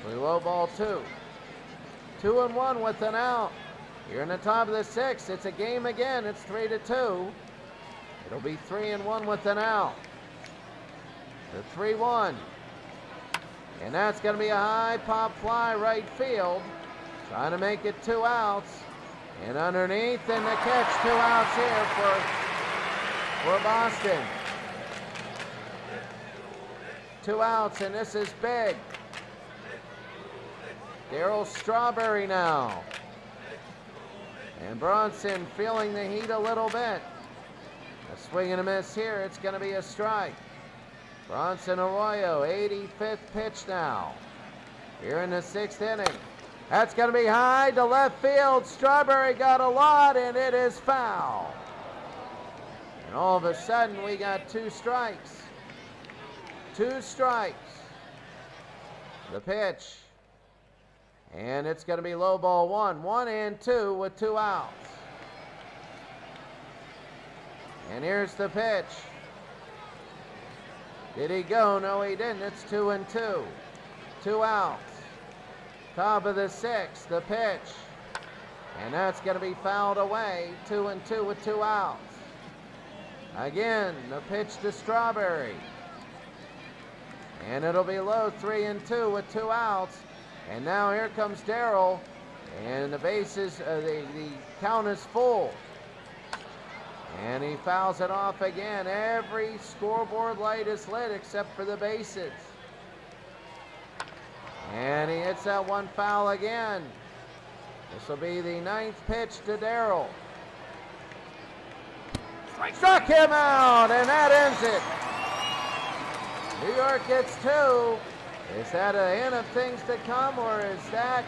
Simply low ball 2. 2-1 with an out. Here in the top of the 6th, it's a game again. It's 3-2. It'll be 3-1 with an out. The 3-1. And that's going to be a high pop fly right field. Trying to make it 2 outs. And underneath, and the catch, 2 outs here for Boston. 2 outs, and this is big. Darryl Strawberry now. And Bronson feeling the heat a little bit. A swing and a miss here. It's going to be a strike. Bronson Arroyo, 85th pitch now. Here in the 6th inning. That's going to be high to left field. Strawberry got a lot, and it is foul. And all of a sudden, we got 2 strikes. 2 strikes. The pitch. And it's going to be low ball 1. 1-2 with 2 outs. And here's the pitch. Did he go? No, he didn't. It's 2-2. 2 outs. Top of the 6th, the pitch. And that's going to be fouled away. 2-2 with 2 outs. Again, the pitch to Strawberry. And it'll be low, 3-2 with 2 outs. And now here comes Darryl. And the bases, the count is full. And he fouls it off again. Every scoreboard light is lit except for the bases. And he hits that one foul again. This will be the 9th pitch to Darryl. Struck him out, and that ends it. New York gets 2. Is that a hint of things to come, or is that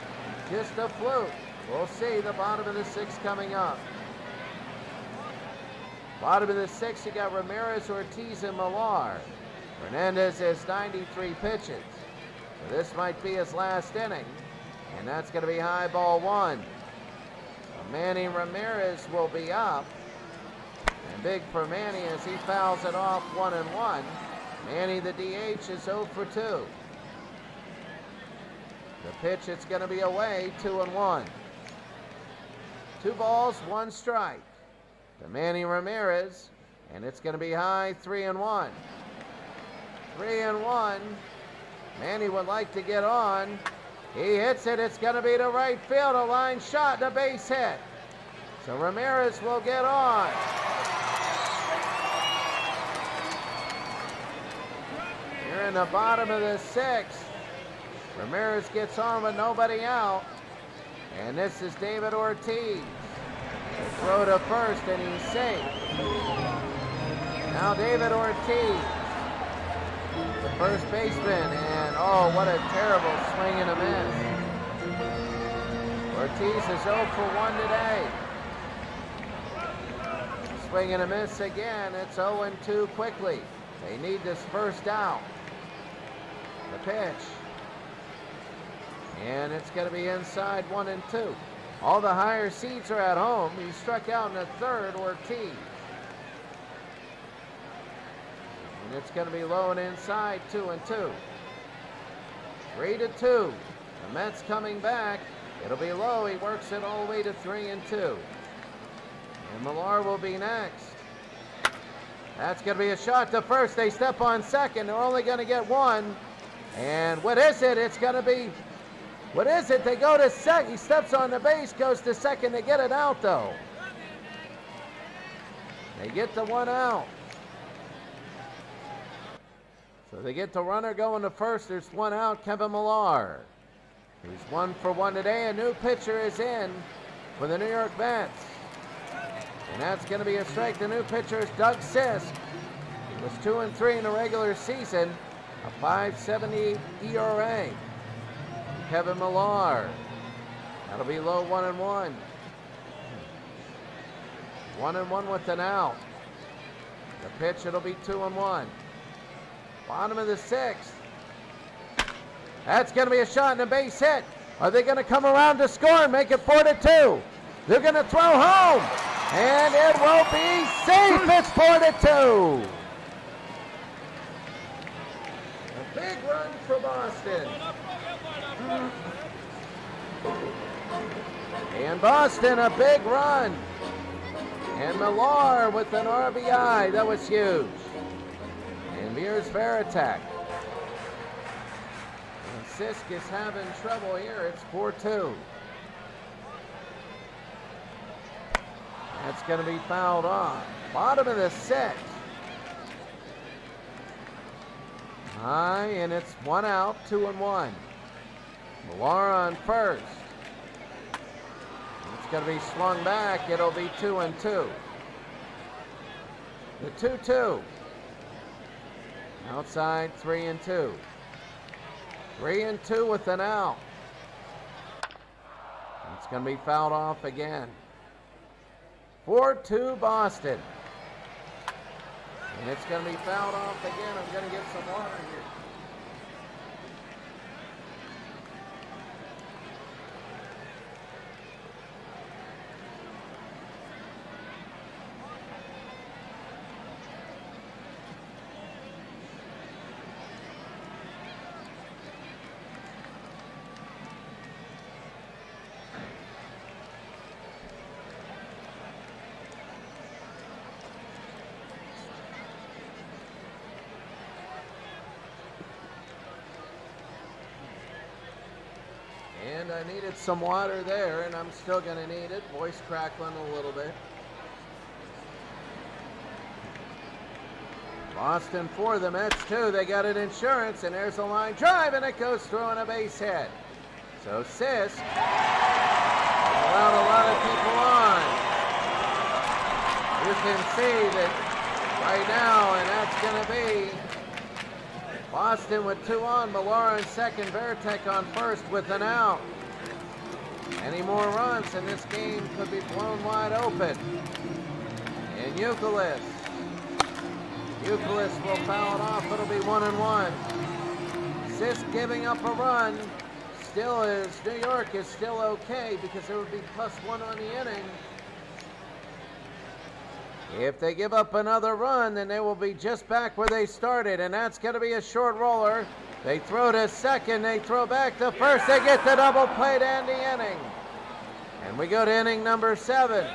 just a fluke? We'll see. The bottom of the 6th coming up. Bottom of the 6th, you got Ramirez, Ortiz, and Millar. Hernandez has 93 pitches. So this might be his last inning. And that's going to be high ball 1. So Manny Ramirez will be up. And big for Manny as he fouls it off 1-1. Manny, the DH, is 0 for 2. The pitch, it's going to be away, 2-1. 2 balls, 1 strike to Manny Ramirez, and it's going to be high, 3-1. 3-1. Manny would like to get on. He hits it. It's going to be to right field, a line shot, and a base hit. So Ramirez will get on. Here in the bottom of the 6th, Ramirez gets on with nobody out. And this is David Ortiz. Throw to first, and he's safe. Now David Ortiz, the first baseman, and oh, what a terrible swing and a miss. Ortiz is 0 for 1 today. Swing and a miss again. It's 0-2 quickly. They need this first out. The pitch. And it's going to be inside 1-2. All the higher seeds are at home. He struck out in the 3rd, Ortiz. And it's going to be low and inside, 2-2. 3-2. The Mets coming back. It'll be low. He works it all the way to 3-2. And Millar will be next. That's going to be a shot to first. They step on second. They're only going to get 1. And what is it? It's going to be... What is it? They go to second. He steps on the base, goes to second. They get it out, though. They get the 1 out. So they get the runner going to first. There's 1 out, Kevin Millar. He's 1 for 1 today. A new pitcher is in for the New York Mets. And that's going to be a strike. The new pitcher is Doug Sisk. He was 2 and 3 in the regular season, a .570 ERA. Kevin Millar. That'll be low 1 and 1. 1 and 1 with an out. The pitch, it'll be 2 and 1. Bottom of the 6th. That's going to be a shot and a base hit. Are they going to come around to score and make it 4-2? They're going to throw home, and it will be safe. It's 4-2. A big run for Boston. And Boston, a big run. And Millar with an RBI. That was huge. And here's Veritek. And Sisk is having trouble here. It's 4-2. That's going to be fouled off. Bottom of the 6th. High, and it's 1 out, 2 and 1. Millar on first. It's going to be swung back. It'll be 2 and 2. The 2-2. Outside, 3 and 2. 3 and 2 with an out. It's going to be fouled off again. 4-2 Boston. And it's going to be fouled off again. I'm going to get some water here. And I needed some water there, and I'm still going to need it. Voice crackling a little bit. Boston 4, the Mets 2. They got an insurance, and there's a line drive, and it goes through on a base hit. So Sisk allowed a lot of people on. You can see that right now, and that's going to be Boston with 2 on, Millar on second, Veritek on first with an out. Any more runs and this game could be blown wide open. And Youkilis will foul it off. It'll be 1 and 1. Sisk giving up a run. Still is, New York is still okay because there would be +1 on the inning. If they give up another run, then they will be just back where they started, and that's going to be a short roller. They throw to second, they throw back to first, they get the double play to end the inning. And we go to inning number 7.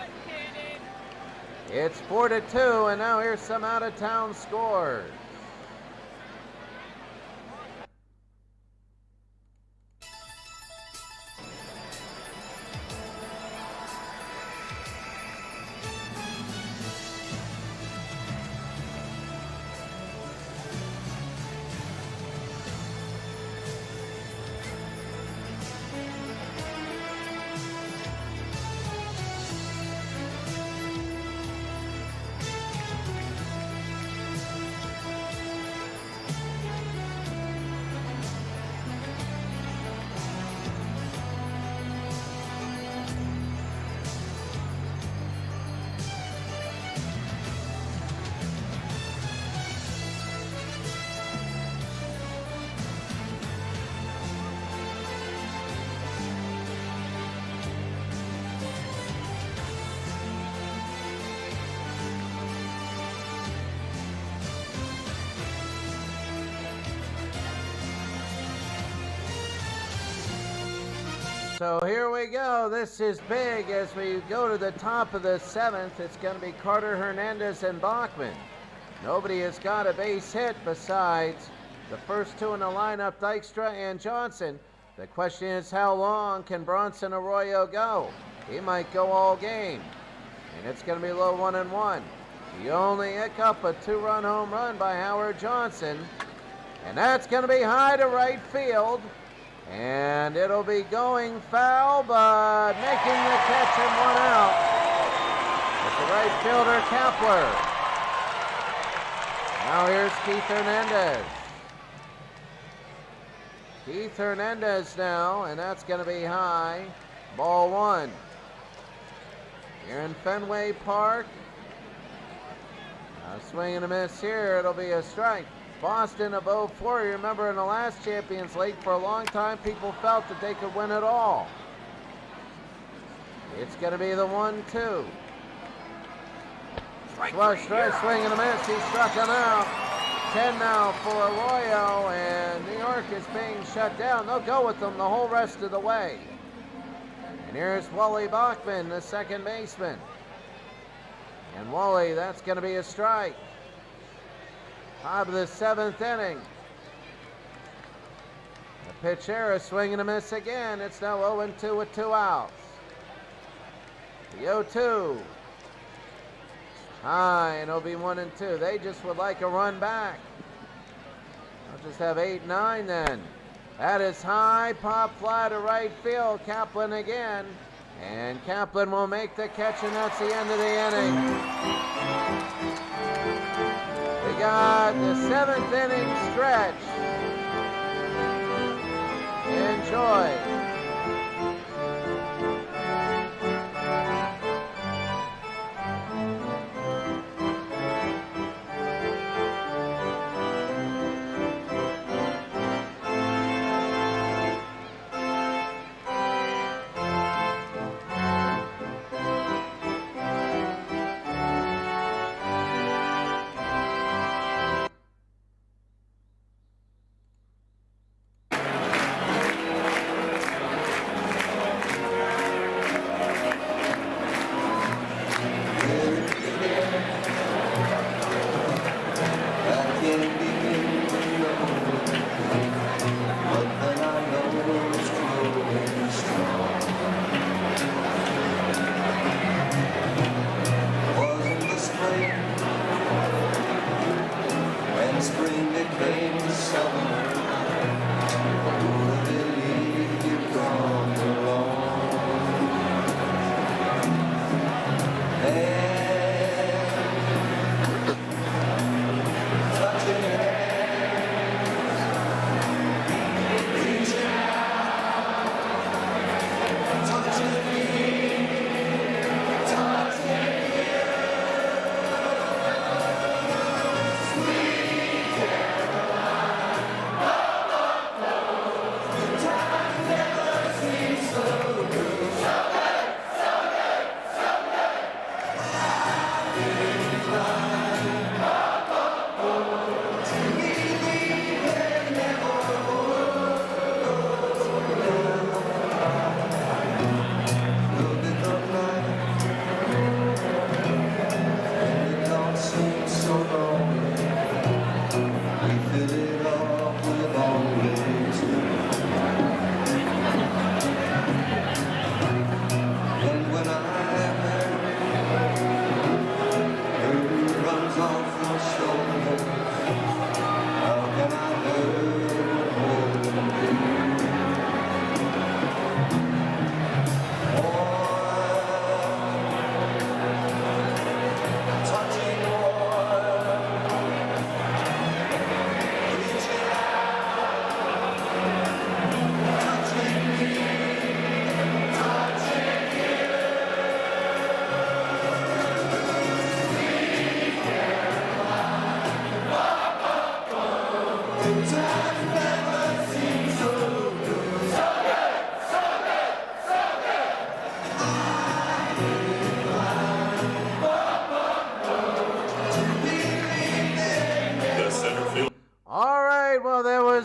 It's 4-2, and now here's some out-of-town scores. So here we go. This is big as we go to the top of the 7th. It's going to be Carter, Hernandez, and Bachman. Nobody has got a base hit besides the first 2 in the lineup, Dykstra and Johnson. The question is, how long can Bronson Arroyo go? He might go all game. And it's going to be low 1 and 1. The only hiccup, a 2-run home run by Howard Johnson. And that's going to be high to right field. And it'll be going foul, but making the catch and one out. It's the right fielder, Kapler. Now here's Keith Hernandez. Keith Hernandez now, and that's going to be high. Ball one. Here in Fenway Park. A swing and a miss here. It'll be a strike. Boston above 4. You remember in the last Champions League, for a long time, people felt that they could win it all. It's going to be the 1-2. Flush strike, swing and a miss. He struck him out. 10 now for Arroyo, and New York is being shut down. They'll go with them the whole rest of the way. And here's Wally Bachman, the second baseman. And Wally, that's going to be a strike. Top of the 7th inning. The pitch here, a swing and a miss again. It's now 0-2 with 2 outs. The 0-2. High, and it'll be 1-2. They just would like a run back. I'll just have 8-9 then. That is high, pop fly to right field. Kaplan again. And Kaplan will make the catch, and that's the end of the inning. We got the 7th inning stretch. Enjoy.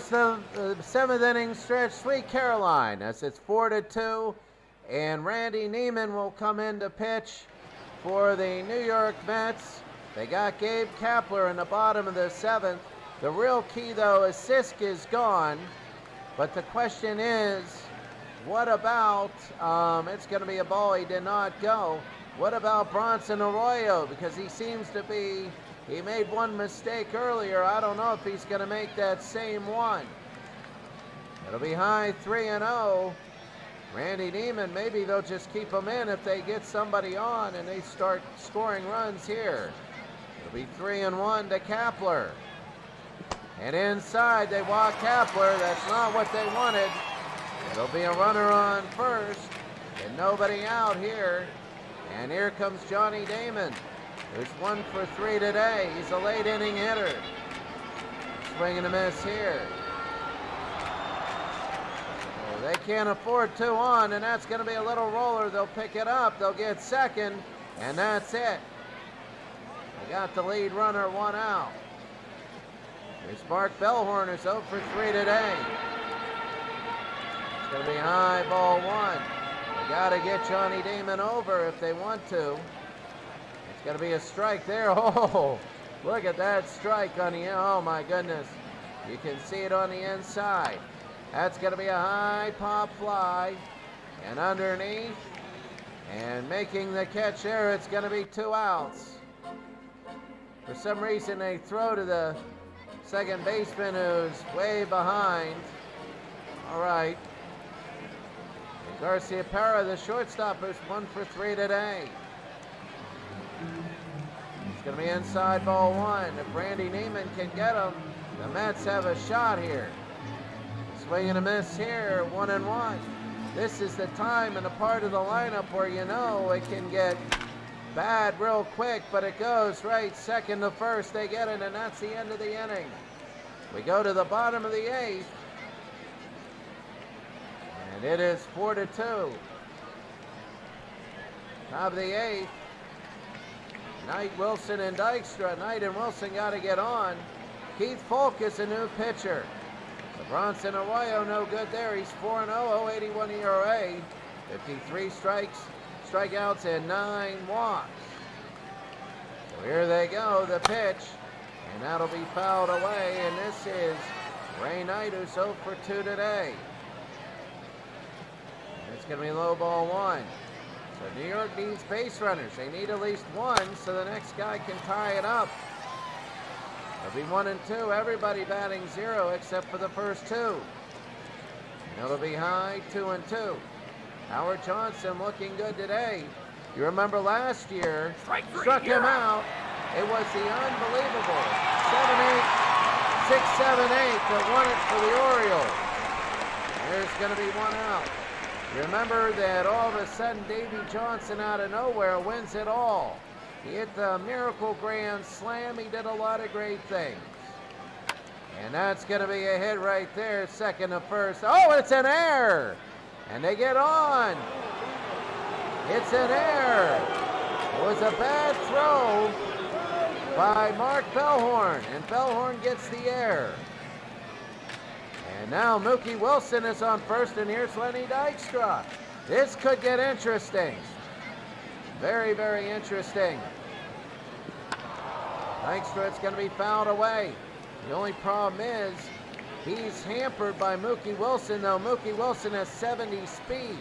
The 7th inning stretch, Sweet Caroline, as it's 4-2, and Randy Neiman will come in to pitch for the New York Mets. They got Gabe Kapler in the bottom of the 7th. The real key, though, is Sisk is gone, but the question is, what about, it's going to be a ball, he did not go. What about Bronson Arroyo? Because he seems to be, he made one mistake earlier. I don't know if he's going to make that same one. It'll be high 3-0. Randy Neiman, maybe they'll just keep him in if they get somebody on and they start scoring runs here. It'll be 3-1 to Kapler. And inside they walk Kapler. That's not what they wanted. It'll be a runner on first and nobody out here. And here comes Johnny Damon, who's 1 for 3 today. He's a late inning hitter. Swing and a miss here. Well, they can't afford 2 on, and that's going to be a little roller. They'll pick it up. They'll get second, and that's it. They got the lead runner 1 out. Here's Mark Bellhorn, who's 0 for 3 today. It's going to be high, ball 1. They got to get Johnny Damon over if they want to. It's going to be a strike there. Oh, look at that strike on the, oh my goodness. You can see it on the inside. That's going to be a high pop fly. And underneath, and making the catch there, it's going to be 2 outs. For some reason, they throw to the second baseman who's way behind. All right. And Garcia Parra, the shortstop, is 1 for 3 today. It's going to be inside ball 1. If Randy Neiman can get him, the Mets have a shot here. Swing and a miss here, 1-1. This is the time and a part of the lineup where you know it can get bad real quick, but it goes right second to first. They get it, and that's the end of the inning. We go to the bottom of the 8th, and it is 4-2. Top of the 8th. Knight, Wilson, and Dykstra. Knight and Wilson got to get on. Keith Folk is a new pitcher. So Bronson Arroyo, no good there. He's 4-0, 0.81 ERA, 53 strikeouts, and 9 walks. So here they go, the pitch, and that'll be fouled away. And this is Ray Knight, who's 0 for 2 today. And it's going to be low ball 1. So New York needs base runners. They need at least 1 so the next guy can tie it up. It'll be 1 and 2. Everybody batting 0 except for the first 2. And it'll be high 2 and 2. Howard Johnson looking good today. You remember last year, struck him out. It was the unbelievable 6-7-8 that won it for the Orioles. There's going to be 1 out. Remember that all of a sudden Davey Johnson out of nowhere wins it all. He hit the miracle grand slam. He did a lot of great things. And that's going to be a hit right there, second to first. Oh, it's an error. And they get on. It's an error. It was a bad throw by Mark Bellhorn, and Bellhorn gets the error. And now Mookie Wilson is on first, and here's Lenny Dykstra. This could get interesting. Very, very interesting. Dykstra, it's going to be fouled away. The only problem is he's hampered by Mookie Wilson, though Mookie Wilson has 70 speed.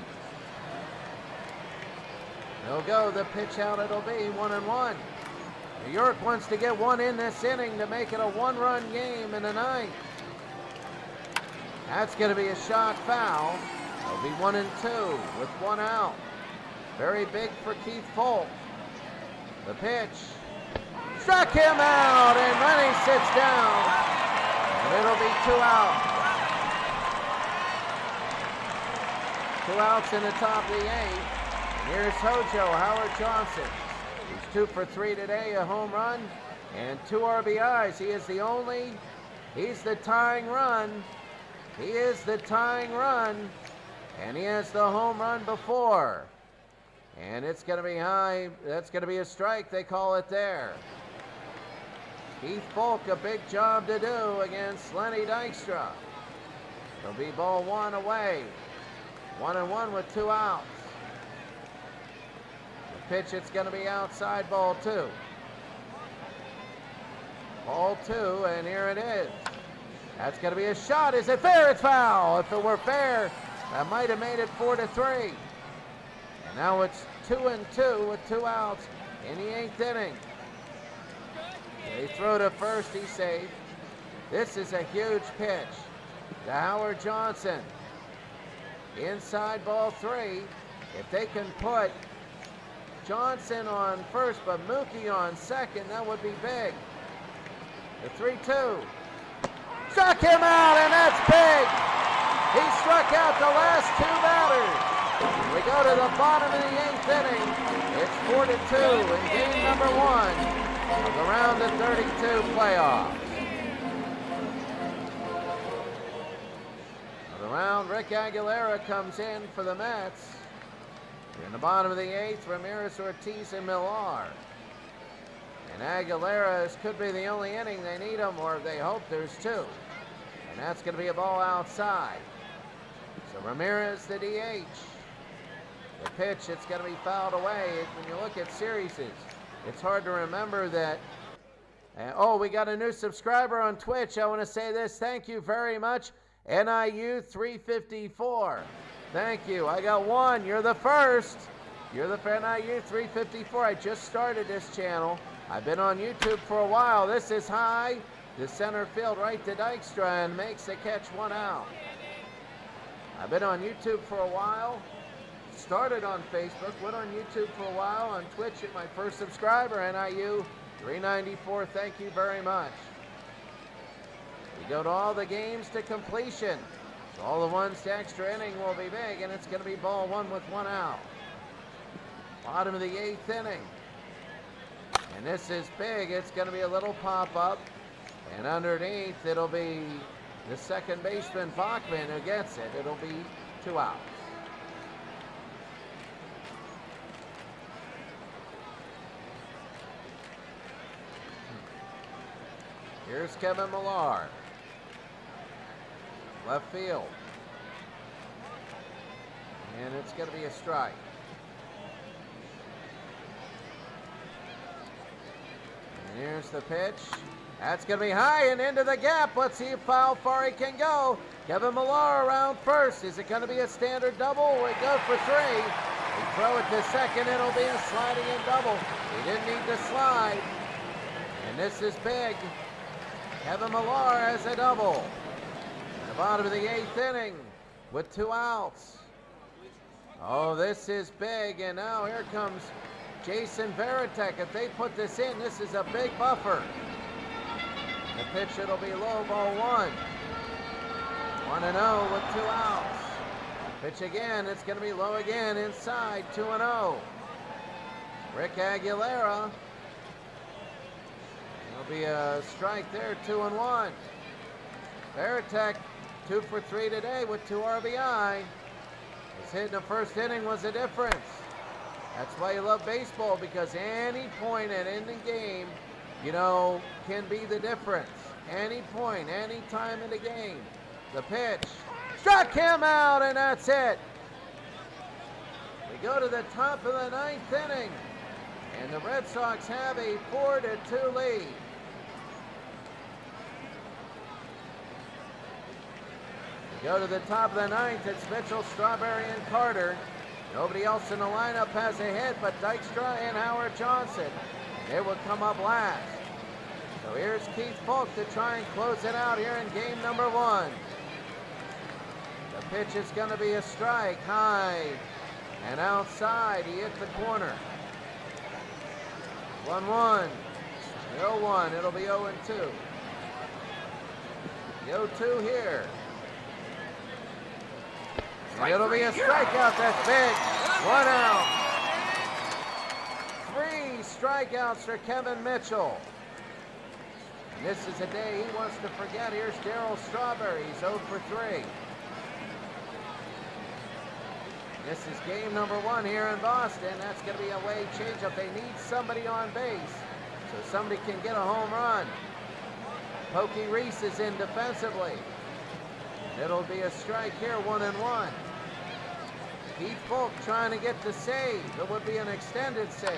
They'll go the pitch out. It'll be 1-1. New York wants to get 1 in this inning to make it a 1-run game in the 9th. That's going to be a shot foul. It'll be 1 and 2 with 1 out. Very big for Keith Folk. The pitch. Struck him out, and Lenny sits down. And it'll be 2 out. 2 outs in the top of the 8th. And here's Hojo, Howard Johnson. He's 2 for 3 today, a home run and 2 RBIs. He's the tying run. He is the tying run, and he has the home run before. And it's going to be high. That's going to be a strike. They call it there. Keith Folk, a big job to do against Lenny Dykstra. It'll be ball 1 away. 1-1 with 2 outs. The pitch, it's going to be outside ball 2. Ball 2, and here it is. That's going to be a shot. Is it fair? It's foul. If it were fair, that might have made it 4-3. And now it's 2-2 with 2 outs in the 8th inning. They throw to first. He's safe. This is a huge pitch. to Howard Johnson. Inside ball 3. If they can put Johnson on first, but Mookie on second, that would be big. The 3-2. Struck him out, and that's big. He struck out the last 2 batters. We go to the bottom of the 8th inning. It's 4-2 in game number 1 of the round of 32 playoffs. Of the round, Rick Aguilera comes in for the Mets. In the bottom of the 8th, Ramirez, Ortiz, and Millar. And Aguilera's could be the only inning they need him, or they hope there's 2. And that's going to be a ball outside. So Ramirez, the DH. The pitch, it's going to be fouled away. When you look at series, it's hard to remember that. Oh, we got a new subscriber on Twitch. I want to say this. Thank you very much. NIU 354. Thank you. I got 1. You're the first. You're the NIU 354. I just started this channel. I've been on YouTube for a while. This is high. The center field right to Dykstra and makes the catch 1 out. I've been on YouTube for a while. Started on Facebook. Went on YouTube for a while. On Twitch at my first subscriber, NIU 394. Thank you very much. We go to all the games to completion. So all the ones to extra inning will be big, and it's going to be ball 1 with 1 out. Bottom of the 8th inning. And this is big. It's going to be a little pop-up. And underneath, it'll be the second baseman, Bachman, who gets it. It'll be 2 outs. Here's Kevin Millar. Left field. And it's going to be a strike. And here's the pitch. That's going to be high and into the gap. Let's see how far he can go. Kevin Millar around first. Is it going to be a standard double? We go for 3. We throw it to second. It'll be a sliding in double. He didn't need to slide. And this is big. Kevin Millar has a double. Bottom of the 8th inning with 2 outs. Oh, this is big, and now here comes Jason Varitek. If they put this in, this is a big buffer. The pitch, it'll be low, ball 1. 1-0 with 2 outs. Pitch again, it's going to be low again, inside, 2-0. Rick Aguilera. There'll be a strike there, 2-1. Varitek 2 for 3 today with 2 RBI. His hit in the first inning was a difference. That's why you love baseball, because any point at end of the game, you know, can be the difference. Any point, any time in the game. The pitch struck him out, and that's it. We go to the top of the 9th inning, and the Red Sox have a 4-2 lead. Go to the top of the 9th. It's Mitchell, Strawberry, and Carter. Nobody else in the lineup has a hit but Dykstra and Howard Johnson. They will come up last. So here's Keith Polk to try and close it out here in game number 1. The pitch is going to be a strike, high and outside. He hit the corner. 1-1. 0-1. It'll be 0-2. The 0-2 here. And it'll be a strikeout. That's big. 1 out. 3 strikeouts for Kevin Mitchell. And this is a day he wants to forget. Here's Darryl Strawberry. He's 0 for 3. This is game number 1 here in Boston. That's going to be a way changeup. They need somebody on base so somebody can get a home run. Pokey Reese is in defensively. It'll be a strike here, 1-1. Keith Polk trying to get the save. It would be an extended save.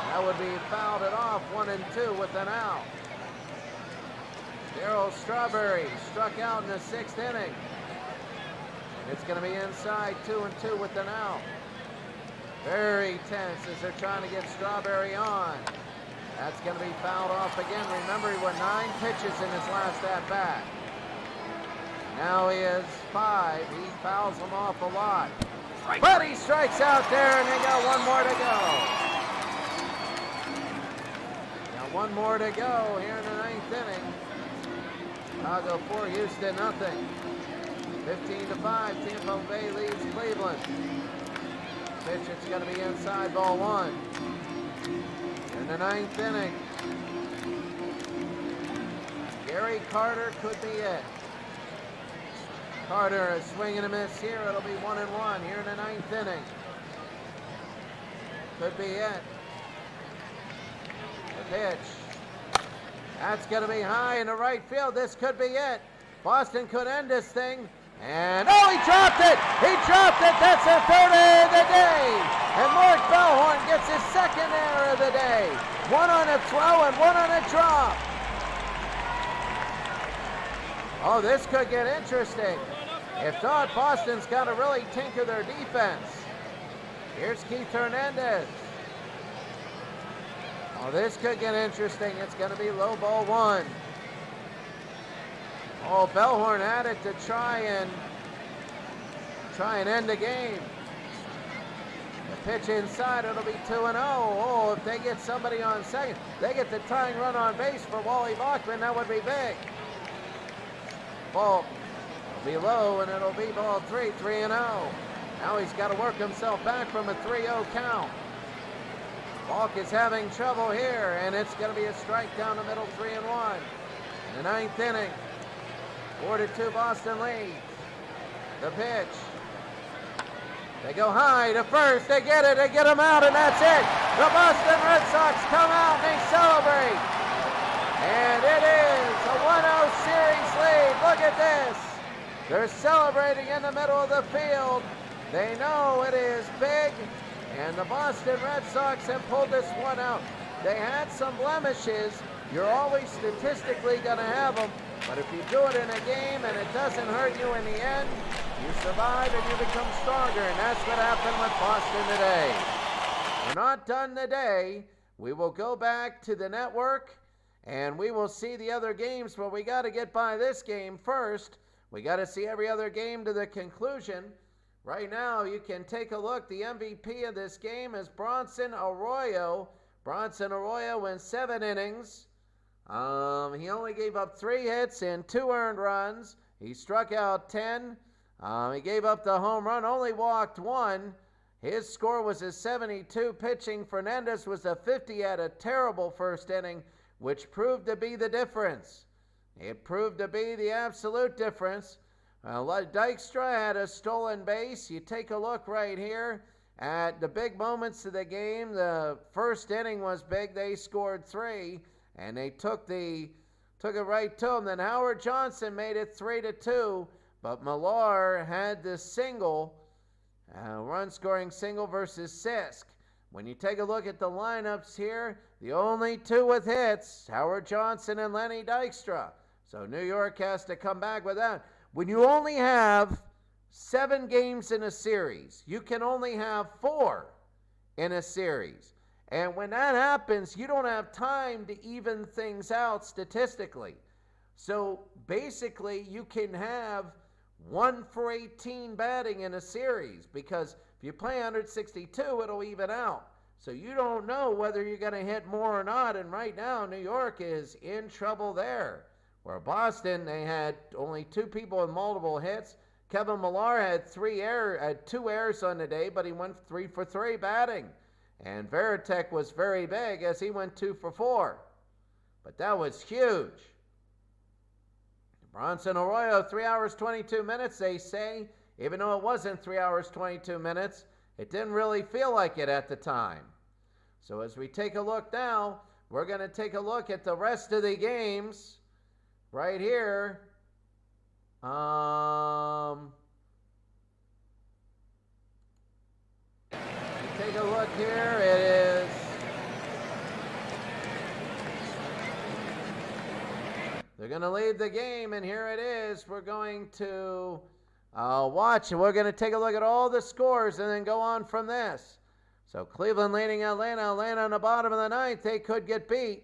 That would be fouled it off, 1-2 with an out. Darryl Strawberry struck out in the 6th inning. And it's going to be inside, 2-2 with an out. Very tense as they're trying to get Strawberry on. That's going to be fouled off again. Remember, he went 9 pitches in his last at-bat. Now he is 5. He fouls them off a lot. But he strikes out there, and they got one more to go. Got one more to go here in the 9th inning. Chicago 4, Houston nothing. 15-5, Tampa Bay leads Cleveland. Pitch, it's going to be inside, ball 1. In the 9th inning. Gary Carter could be it. Carter is swinging a miss here. It'll be 1-1 here in the 9th inning. Could be it. The pitch. That's going to be high in the right field. This could be it. Boston could end this thing. And, oh, he dropped it! He dropped it! That's the 3rd error of the day! And Mark Bellhorn gets his 2nd error of the day. 1 on a throw and 1 on a drop. Oh, this could get interesting. If not, Boston's got to really tinker their defense. Here's Keith Hernandez. Oh, this could get interesting. It's going to be low ball 1. Oh, Bellhorn had it to try and end the game. The pitch inside, it'll be 2-0. Oh, if they get somebody on second, they get the tying run on base for Wally Bachman, that would be big. Ball will be low, and it'll be ball 3, 3-0. Now he's got to work himself back from a 3-0 count. Falk is having trouble here, and it's going to be a strike down the middle, 3-1. In the 9th inning, 4-2 Boston leads. The pitch. They go high to first. They get it. They get him out, and that's it. The Boston Red Sox come out and they celebrate. And it is a 1-0 series lead. Look at this. They're celebrating in the middle of the field. They know it is big, and the Boston Red Sox have pulled this one out. They had some blemishes. You're always statistically going to have them, but if you do it in a game and it doesn't hurt you in the end, you survive and you become stronger, and that's what happened with Boston today. We're not done today. We will go back to the network, and we will see the other games, but we got to get by this game first. We got to see every other game to the conclusion. Right now, you can take a look. The MVP of this game is Bronson Arroyo. Bronson Arroyo went 7 innings. He only gave up 3 hits and 2 earned runs. He struck out 10. He gave up the home run, only walked 1. His score was a 72 pitching. Fernandez was a 50, had a terrible first inning, which proved to be the difference. It proved to be the absolute difference. Dykstra had a stolen base. You take a look right here at the big moments of the game. The first inning was big. They scored 3, and they took it right to them. Then Howard Johnson made it 3-2, but Millar had the single, run-scoring single versus Sisk. When you take a look at the lineups here, the only 2 with hits, Howard Johnson and Lenny Dykstra. So New York has to come back with that. When you only have 7 games in a series, you can only have 4 in a series. And when that happens, you don't have time to even things out statistically. So basically, you can have 1 for 18 batting in a series, because if you play 162, it'll even out. So you don't know whether you're going to hit more or not. And right now, New York is in trouble there. Where Boston, they had only 2 people with multiple hits. Kevin Millar had 2 errors on the day, but he went 3 for 3 batting. And Veritek was very big as he went 2 for 4. But that was huge. Bronson Arroyo, 3 hours, 22 minutes, they say. Even though it wasn't 3 hours, 22 minutes, it didn't really feel like it at the time. So as we take a look now, we're going to take a look at the rest of the games. Right here, take a look here. It is they're going to leave the game, and here it is. We're going to watch, and we're going to take a look at all the scores and then go on from this. So Cleveland leading Atlanta. Atlanta on the bottom of the 9th. They could get beat.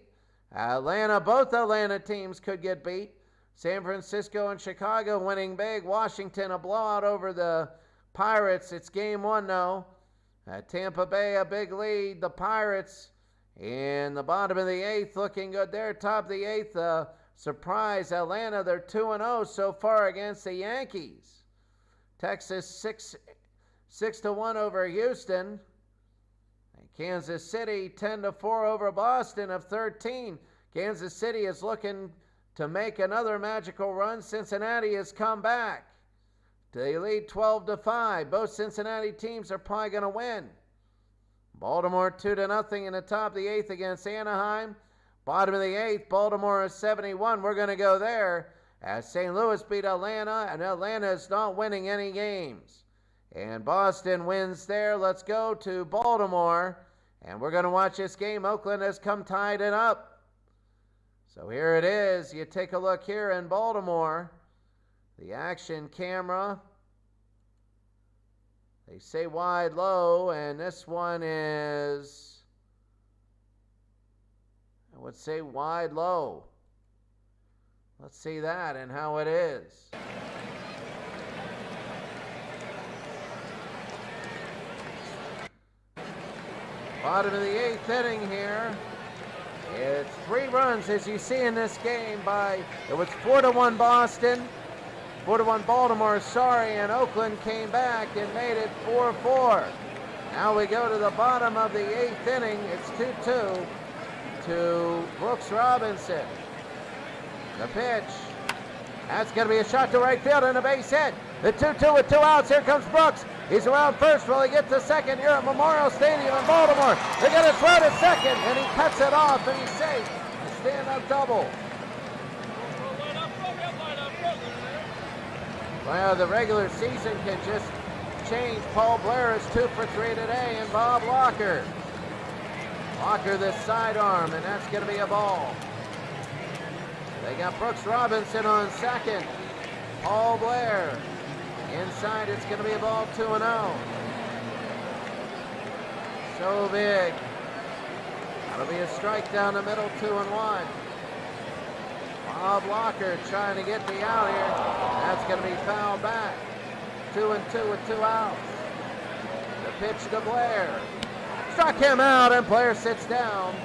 Both Atlanta teams could get beat. San Francisco and Chicago winning big. Washington a blowout over the Pirates. It's game one now. Tampa Bay a big lead. The Pirates in the bottom of the eighth looking good. They're top of the eighth. Surprise, Atlanta. They're 2-0 so far against the Yankees. Texas 6-1 over Houston. Kansas City 10-4 over Boston of 13. Kansas City is looking to make another magical run. Cincinnati has come back. They lead 12-5. Both Cincinnati teams are probably going to win. Baltimore 2-0 in the top of the eighth against Anaheim. Bottom of the eighth, Baltimore is 71. We're going to go there as St. Louis beat Atlanta, and Atlanta is not winning any games. And Boston wins there. Let's go to Baltimore, and we're going to watch this game. Oakland has come tied it up. So here it is. You take a look here in Baltimore. The action camera. They say wide low, and this one is, I would say wide low. Let's see that and how it is. Bottom of the eighth inning here. It's 3 runs as you see in this game it was 4-1 Boston. 4-1 Baltimore, and Oakland came back and made it 4-4. Now we go to the bottom of the eighth inning. It's 2-2 to Brooks Robinson. The pitch. That's going to be a shot to right field and a base hit. The 2-2 with 2 outs. Here comes Brooks. He's around first. Will he get to second here at Memorial Stadium in Baltimore? They're going to throw to second, and he cuts it off, and he's safe. A stand-up double. Well, the regular season can just change. Paul Blair is 2 for 3 today, and Bob Locker. Locker the sidearm, and that's going to be a ball. They got Brooks Robinson on second. Paul Blair. Inside, it's going to be a ball 2-0. So big. That'll be a strike down the middle, 2-1. Bob Locker trying to get the out here. That's going to be fouled back. 2-2 with 2 outs. The pitch to Blair. Struck him out, and Blair sits down.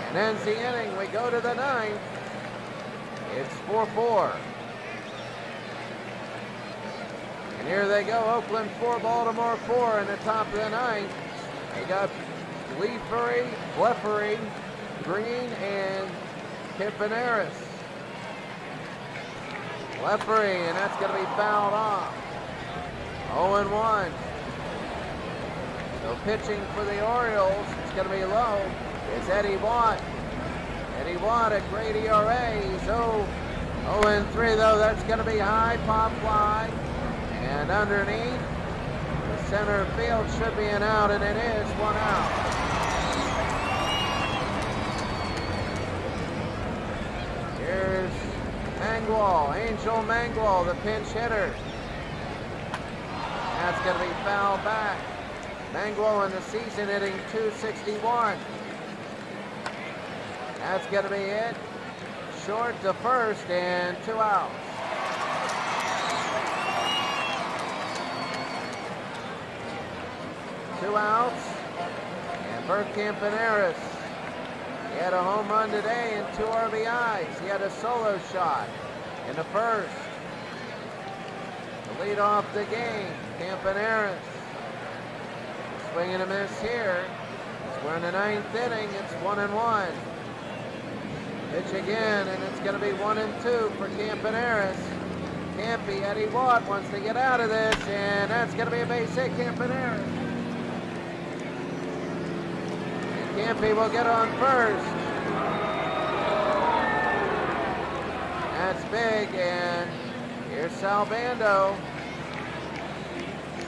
And ends the inning. We go to the ninth. It's 4-4. And here they go. Oakland 4, Baltimore 4 in the top of the ninth. They got Bleffery, Green, and Campaneris. Bleffery, and that's going to be fouled off. 0-1. So pitching for the Orioles, it's going to be low. It's Eddie Watt. Eddie Watt, a great ERA. He's 0-3 though. That's going to be high, pop fly. And underneath, the center field should be an out, and it is 1 out. Here's Mangwell, Angel Mangwell, the pinch hitter. That's going to be fouled back. Mangwell in the season hitting .261. That's going to be it. Short to first and 2 outs. Two outs. And Bert Campaneris. He had a home run today and 2 RBIs. He had a solo shot in the first. To lead off the game, Campaneris. Swing and a miss here. We're in the ninth inning. It's 1-1. Pitch again, and it's going to be 1-2 for Campaneris. Campy, Eddie Watt wants to get out of this, and that's going to be a base hit, Campaneris. And Campy will get on first. That's big, and here's Salbando.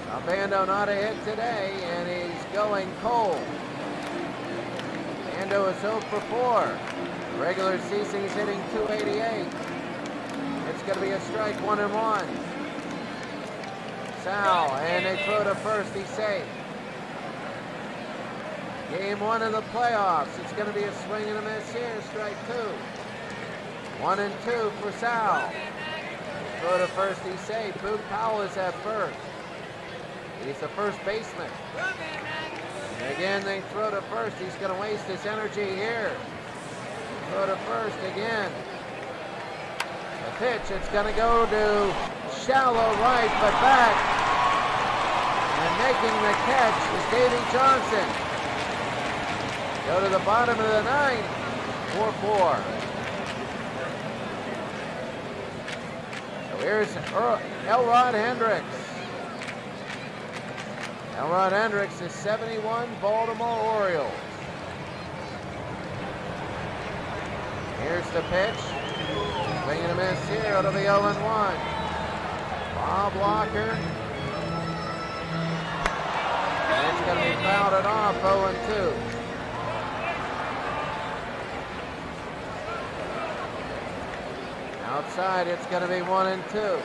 Salbando not a hit today, and he's going cold. Bando is 0 for 4. Regular season, he's hitting .288. It's going to be a strike, 1-1. Sal, and they throw to first. He's safe. Game 1 of the playoffs. It's going to be a swing and a miss here. Strike 2. 1-2 for Sal. Throw to first, he's safe. Boog Powell is at first. He's the first baseman. And again, they throw to first. He's going to waste his energy here. Throw to first again. The pitch, it's going to go to shallow right, but back. And making the catch is Davey Johnson. Go to the bottom of the ninth. 4-4. So here's Elrod Hendricks. Elrod Hendricks is 71 Baltimore Orioles. Here's the pitch. Swing and a miss here. It'll be 0-1. Bob Walker. And it's going to be fouled off 0-2. Outside, it's going to be 1-2.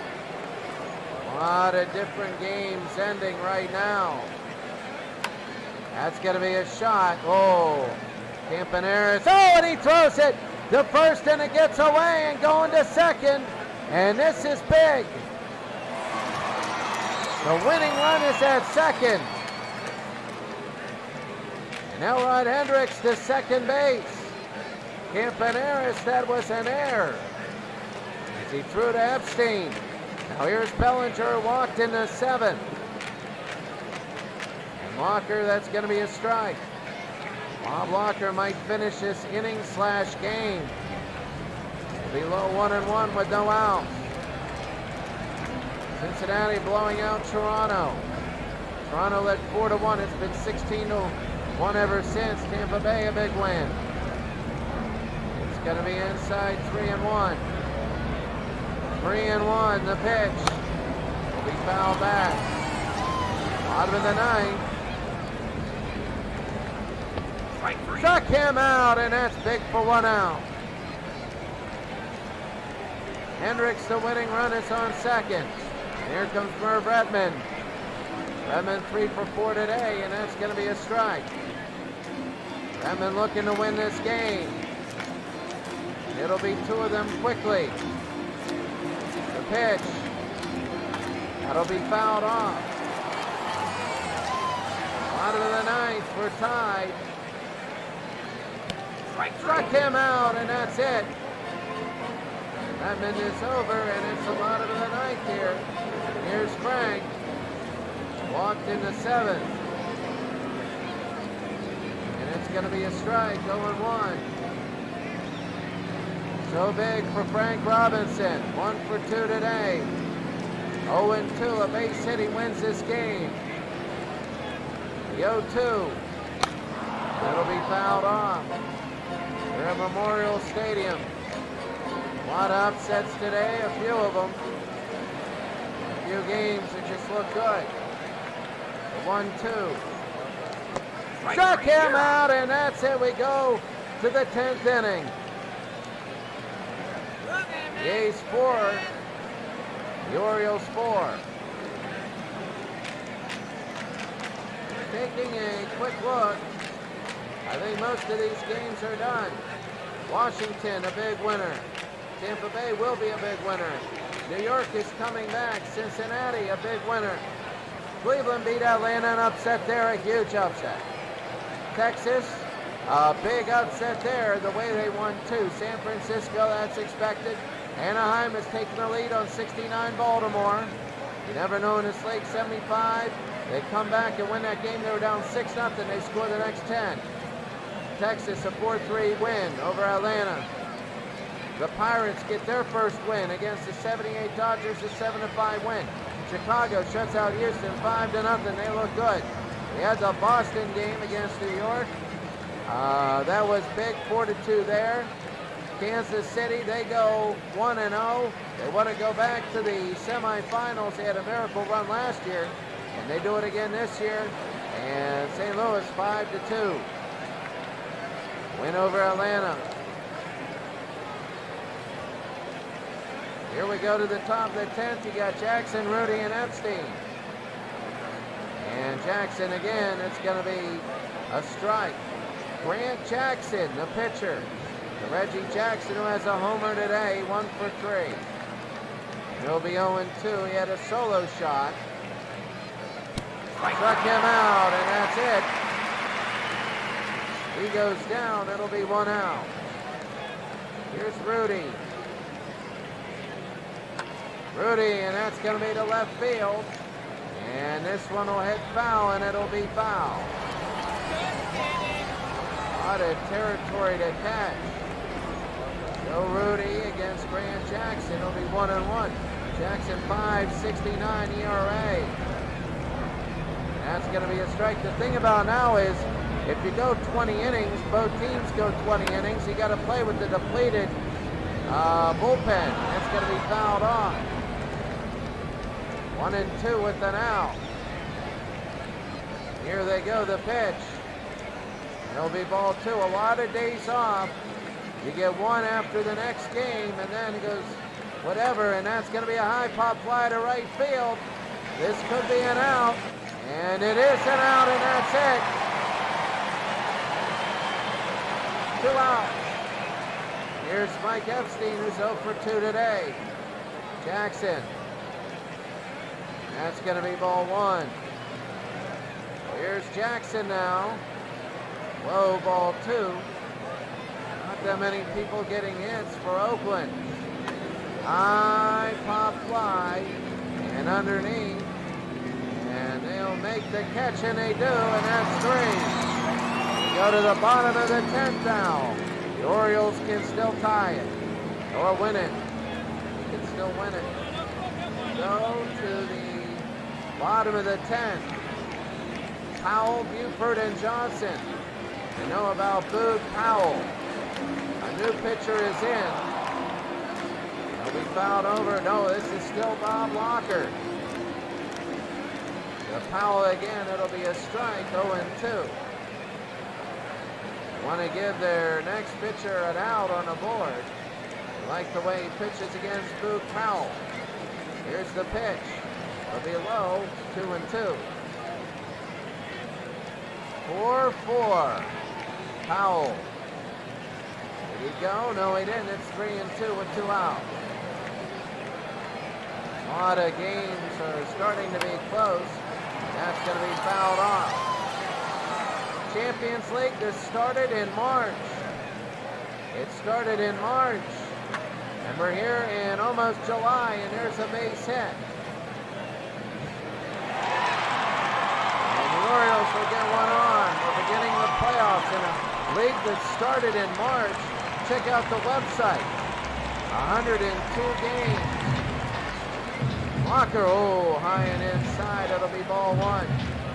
A lot of different games ending right now. That's going to be a shot. Oh, Campaneris. Oh, and he throws it to first, and it gets away and going to second. And this is big. The winning run is at second. And Elrod Hendricks to second base. Campaneris, that was an error. As he threw to Epstein. Now here's Bellinger, walked into seventh. And Walker, that's going to be a strike. Bob Walker might finish this inning/game. Below 1-1 with no outs. Cincinnati blowing out Toronto. Toronto led 4-1. It's been 16-1 ever since. Tampa Bay a big win. It's going to be inside 3-1. 3-1, the pitch. Will be fouled back. Bottom of the ninth. Struck him out, and that's big for 1 out. Hendricks, the winning run, is on second. And here comes Merv Redmond. Redmond 3 for 4 today, and that's going to be a strike. Redmond looking to win this game. It'll be 2 of them quickly. The pitch. That'll be fouled off. Bottom of the ninth, we're tied. Struck him out, and that's it. Redmond is over, and it's the bottom of the ninth here. Here's Frank. Walked into seventh. And it's going to be a strike, 0-1. So big for Frank Robinson. 1 for 2 today. 0-2, a base hit, he wins this game. The 0-2. That'll be fouled off. They're at Memorial Stadium. A lot of upsets today, a few of them. A few games that just look good. The 1-2. Struck him out, and that's it. We go to the 10th inning. The A's 4, the Orioles 4. Taking a quick look, I think most of these games are done. Washington, a big winner. Tampa Bay will be a big winner. New York is coming back. Cincinnati, a big winner. Cleveland beat Atlanta, an upset there, a huge upset. Texas, a big upset there, the way they won 2. San Francisco, that's expected. Anaheim has taken the lead on 69 Baltimore. You never know in this league, 75. They come back and win that game. They were down 6-0. They score the next 10. Texas, a 4-3 win over Atlanta. The Pirates get their first win against the 78 Dodgers, a 7-5 win. Chicago shuts out Houston 5-0. They look good. We had the Boston game against New York. That was big, 4-2 there. Kansas City, they go 1-0. They want to go back to the semifinals. They had a miracle run last year, and they do it again this year. And St. Louis 5-2. Win over Atlanta. Here we go to the top of the 10th. You got Jackson, Rudy, and Epstein. And Jackson again, it's going to be a strike. Grant Jackson, the pitcher. to Reggie Jackson, who has a homer today, 1 for 3. He'll be 0-2. He had a solo shot. Struck him out, and that's it. He goes down. It'll be 1 out. Here's Rudy. And that's going to be to left field. And this one will hit foul, and it'll be foul. A lot of territory to catch. Joe Rudy against Grant Jackson. It'll be 1-1. Jackson 5.69 ERA. That's going to be a strike. The thing about now is, if you go 20 innings, both teams go 20 innings, you got to play with the depleted bullpen. That's going to be fouled off. 1-2 with an out. Here they go, the pitch. It'll be ball 2. A lot of days off. You get one after the next game, and then it goes whatever, and that's going to be a high pop fly to right field. This could be an out, and it is an out, and that's it. 2 outs. Here's Mike Epstein, who's 0 for 2 today. Jackson. That's going to be ball 1. Here's Jackson now. Low ball 2. Not that many people getting hits for Oakland. High pop fly and underneath. And they'll make the catch, and they do, and that's 3. We go to the bottom of the 10th now. The Orioles can still tie it or win it. They can still win it. Go to the bottom of the 10th. Powell, Buford, and Johnson. You know about Boog Powell. A new pitcher is in. He'll be fouled over. No, this is still Bob Locker. The Powell again, it'll be a strike, 0-2. Want to give their next pitcher an out on the board. Like the way he pitches against Boog Powell. Here's the pitch. It'll be low, 2-2. 4-4. Powell. Did he go? No, he didn't. It's 3-2 with 2 outs. A lot of games are starting to be close. That's going to be fouled off. Champions League, this started in March. It started in March. And we're here in almost July, and there's a base hit. And the Orioles will get one on. We're beginning the playoffs in a league that started in March. Check out the website. 102 games. Locker, oh, high and inside. It'll be ball 1.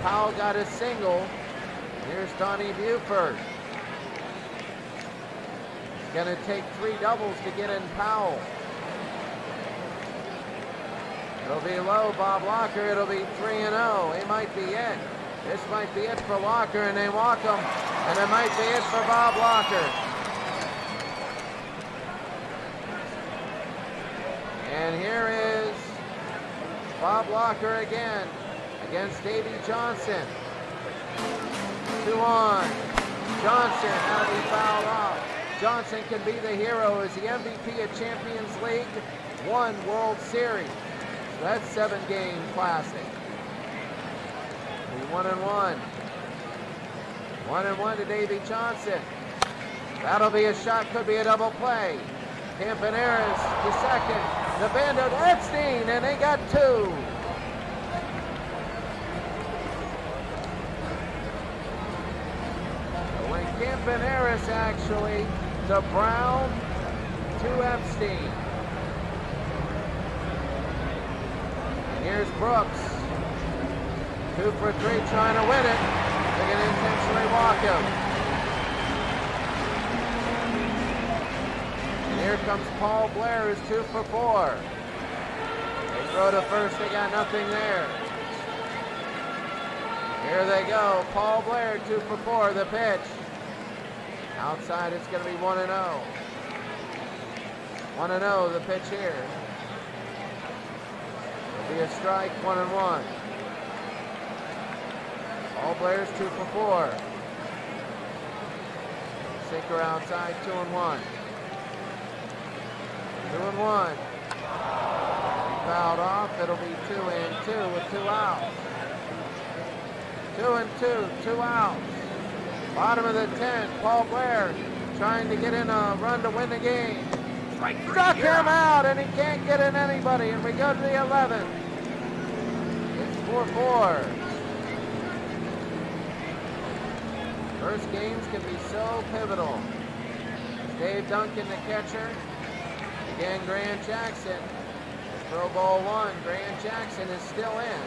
Powell got a single. Here's Donnie Buford. He's going to take 3 doubles to get in Powell. It'll be low, Bob Locker. It'll be 3-0. It might be it. This might be it for Locker, and they walk him. And it might be it for Bob Locker. And here is Bob Locker again against Davey Johnson. 2-on. Johnson, that'll be fouled off. Johnson can be the hero as the MVP of Champions League, 1 World Series. So that's 7-game classic. 1-1. 1-1 to Davey Johnson. That'll be a shot, could be a double play. Campaneris to second. The Bando to Epstein, and they got 2. Campaneris actually to Brown to Epstein. And here's Brooks. 2 for 3 trying to win it. They're going to intentionally walk him. And here comes Paul Blair, who's 2 for 4. They throw to first, they got nothing there. Here they go. Paul Blair, 2 for 4, the pitch. Outside, it's going to be 1-0. 1-0, the pitch here. It'll be a strike, 1-1. Paul Blair's 2 for 4. Sinker outside, 2-1. 2-1. Fouled off. It'll be 2-2 with 2 outs. 2-2, 2 outs. Bottom of the 10th, Paul Blair trying to get in a run to win the game. Struck him out, and he can't get in anybody, and we go to the 11th. It's 4-4. First games can be so pivotal. Dave Duncan, the catcher. Again, Grant Jackson. Pro Bowl 1, Grant Jackson is still in.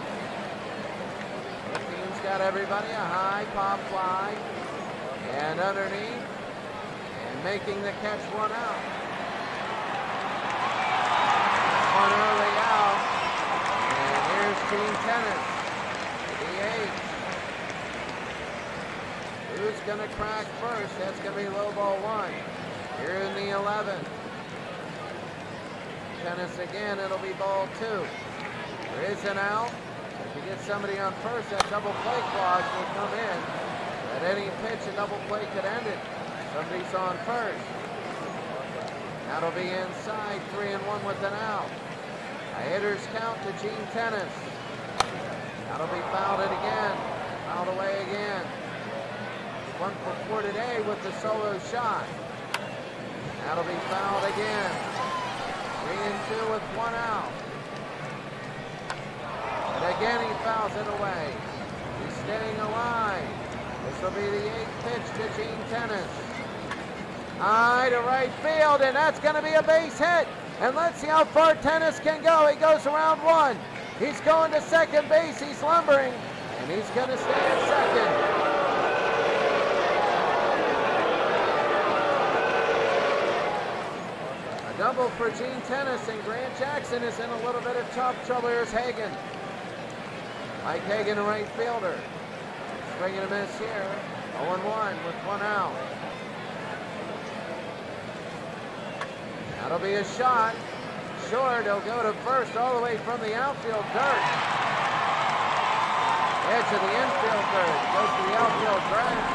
The team's got everybody. A high pop fly. And underneath. And making the catch, 1 out. One early out. And here's Team Tennis. DH. Who's going to crack first? That's going to be low ball 1. Here in the 11th. Tennis again, it'll be ball 2. There is an out. If you get somebody on first, that double play clause will come in. At any pitch, a double play could end it. Somebody's on first. That'll be inside, 3-1 with an out. A hitter's count to Gene Tennis. That'll be fouled again. Fouled away again. 1 for 4 today with the solo shot. That'll be fouled again. 3-2 with 1 out. And again he fouls it away. He's staying alive. This will be the 8th pitch to Gene Tennis. High to right field, and that's going to be a base hit. And let's see how far Tennis can go. He goes around 1. He's going to second base. He's lumbering, and he's going to stay at second. Double for Gene Tennis, and Grant Jackson is in a little bit of trouble. Here's Hagan. Mike Hagan, a right fielder. Swing and a miss here. 0-1 with 1 out. That'll be a shot. Short, he'll go to first all the way from the outfield dirt. Edge of the infield dirt. Goes to the outfield grass.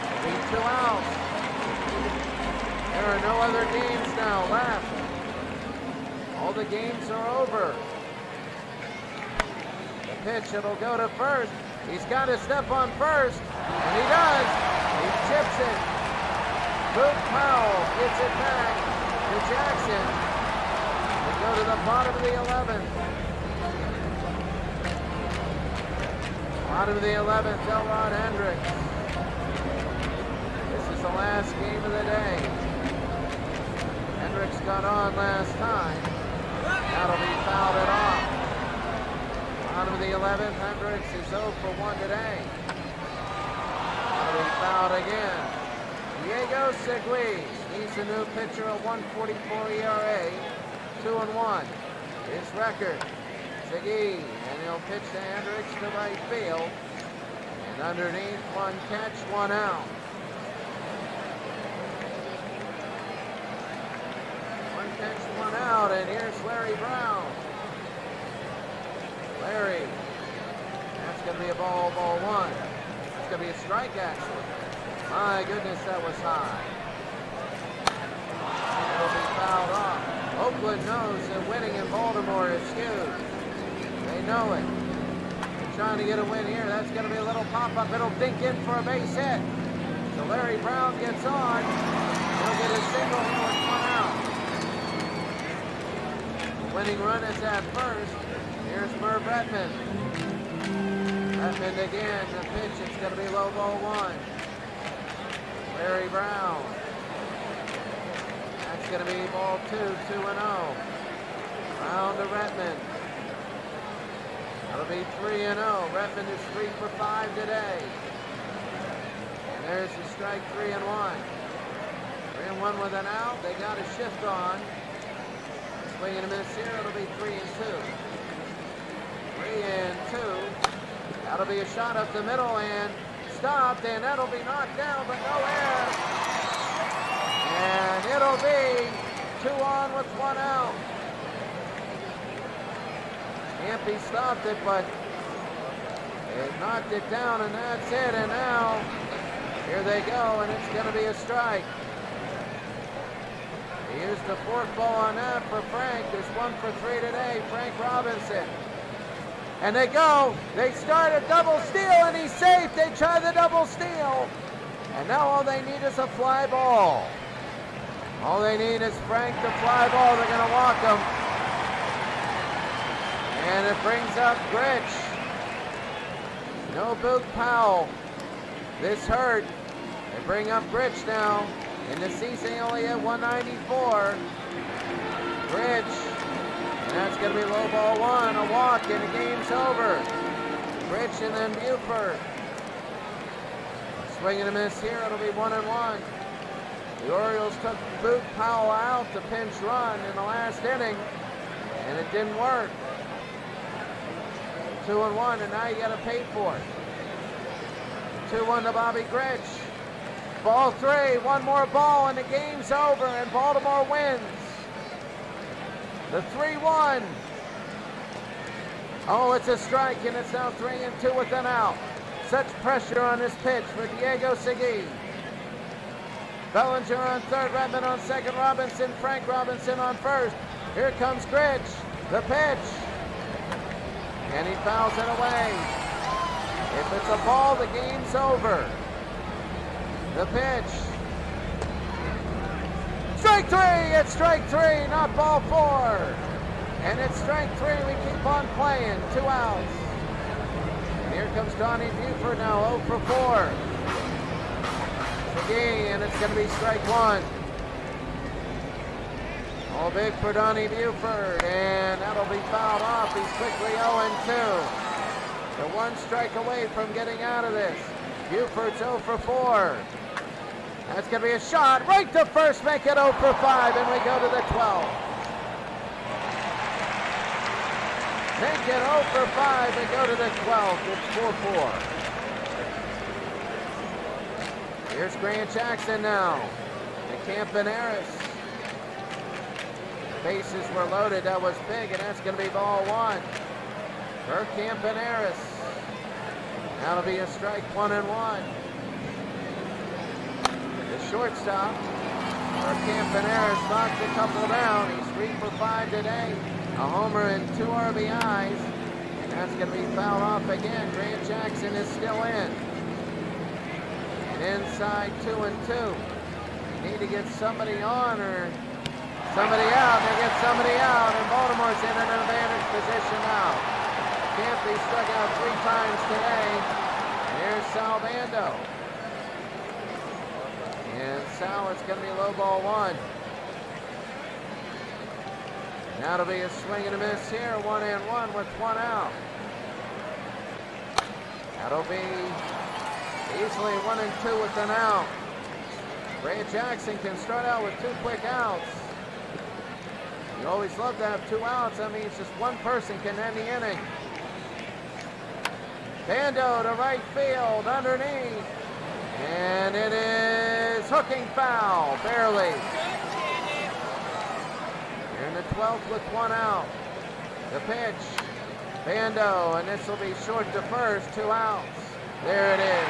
It'll be 2 outs. There are no other games now left. All the games are over. The pitch, it'll go to first. He's got to step on first, and he does. He chips it. Luke Powell gets it back to Jackson. We go to the bottom of the 11th. Bottom of the 11th, Elrod Hendricks. This is the last game of the day. Hendricks got on last time. That'll be fouled it off. Bottom of the 11th, Hendricks is 0 for 1 today. That'll be fouled again. Diego Segui, he's a new pitcher, a 1.44 ERA, 2-1. His record, Segui, and he'll pitch to Hendricks to right field. And underneath, 1 catch, 1 out. 1 catch, 1 out, and here's Larry Brown. Larry, that's going to be a ball 1. It's going to be a strike, actually. My goodness, that was high. It'll be fouled off. Oakland knows that winning in Baltimore is huge. They know it. They're trying to get a win here. That's going to be a little pop-up. It'll dink in for a base hit. So Larry Brown gets on. He'll get a single here with 1 out. The winning run is at first. Here's Merv Redmond. Redmond again. The pitch, it's going to be low ball 1. Larry Brown. That's going to be ball 2, 2-0. Brown to Redmond. That'll be 3-0. Redmond is 3 for 5 today. And there's the strike, 3-1. 3-1 with an out. They got a shift on. Swing and a miss here. It'll be 3-2. 3-2. That'll be a shot up the middle and stopped, and that'll be knocked down, but no air. And it'll be 2 on with 1 out. Campy stopped it, but it knocked it down, and that's it. And now, here they go, and it's going to be a strike. He used the forkball on that for Frank, who's 1 for 3 today, Frank Robinson. And they go. They start a double steal, and he's safe. They try the double steal. And now all they need is a fly ball. All they need is Frank to fly ball. They're going to walk him. And it brings up Gritch. No Boog Powell. This hurt. They bring up Gritch now. In the season, he only had 194. Gritch. And that's going to be low ball 1. A walk, and the game's over. Gritch and then Buford. Swing and a miss here. It'll be 1-1. The Orioles took Boog Powell out to pinch run in the last inning, and it didn't work. 2-1, and now you got to pay for it. 2-1 to Bobby Gritch. Ball 3, one more ball, and the game's over, and Baltimore wins. The 3-1. Oh, it's a strike, and it's now 3-2 with an out. Such pressure on this pitch for Diego Segui. Bellinger on third, Redmond on second, Robinson, Frank Robinson on first. Here comes Gritch, the pitch. And he fouls it away. If it's a ball, the game's over. The pitch. Strike 3, it's strike 3, not ball 4. And it's strike 3, we keep on playing, 2 outs. And here comes Donnie Buford now, 0 for 4. Segui, and it's going to be strike 1. All big for Donnie Buford, and that'll be fouled off. He's quickly 0-2. The 1 strike away from getting out of this. Buford's 0 for 4. That's going to be a shot right to first, make it 0 for 5, and we go to the 12th. Make it 0 for 5, we go to the 12th. It's 4-4. Here's Grant Jackson now. And Campaneris. Bases were loaded. That was big, and that's going to be ball 1. For Campaneris. That'll be a strike 1-1. The shortstop for Campaneris knocked a couple down. He's 3 for 5 today. A homer and 2 RBIs. And that's going to be fouled off again. Grant Jackson is still in. And inside 2-2. You need to get somebody on or somebody out. They get somebody out, and Baltimore's in an advantage position now. Campbell struck out 3 times today. And here's Sal Bando. And Sal, it's going to be low ball 1. And that'll be a swing and a miss here, 1-1 with 1 out. That'll be easily 1-2 with an out. Grant Jackson can start out with 2 quick outs. You always love to have 2 outs. That means just 1 person can end the inning. Bando to right field, underneath. And it is hooking foul, barely. Here in the 12th with 1 out. The pitch, Bando, and this will be short to first, 2 outs. There it is.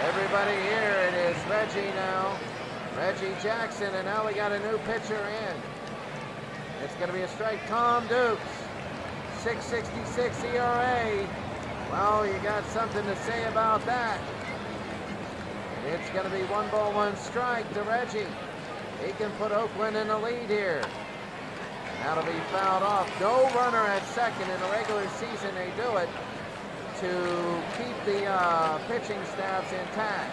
Everybody here, it is Reggie now. Reggie Jackson, and now we got a new pitcher in. It's going to be a strike. Tom Dukes, 6.66 ERA. Well, you got something to say about that. It's going to be 1 ball, 1 strike to Reggie. He can put Oakland in the lead here. That'll be fouled off. No runner at second. In the regular season, they do it to keep the pitching staffs intact.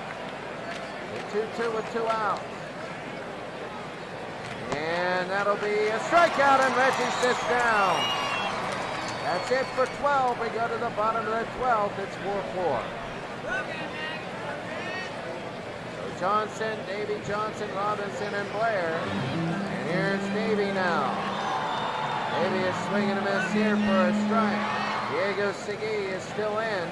The 2-2 with 2 outs. And that'll be a strikeout, and Reggie sits down. That's it for 12. We go to the bottom of the 12th. It's 4-4. So Johnson, Davey Johnson, Robinson, and Blair. And here's Davey now. Davey is swinging a miss here for a strike. Diego Segui is still in.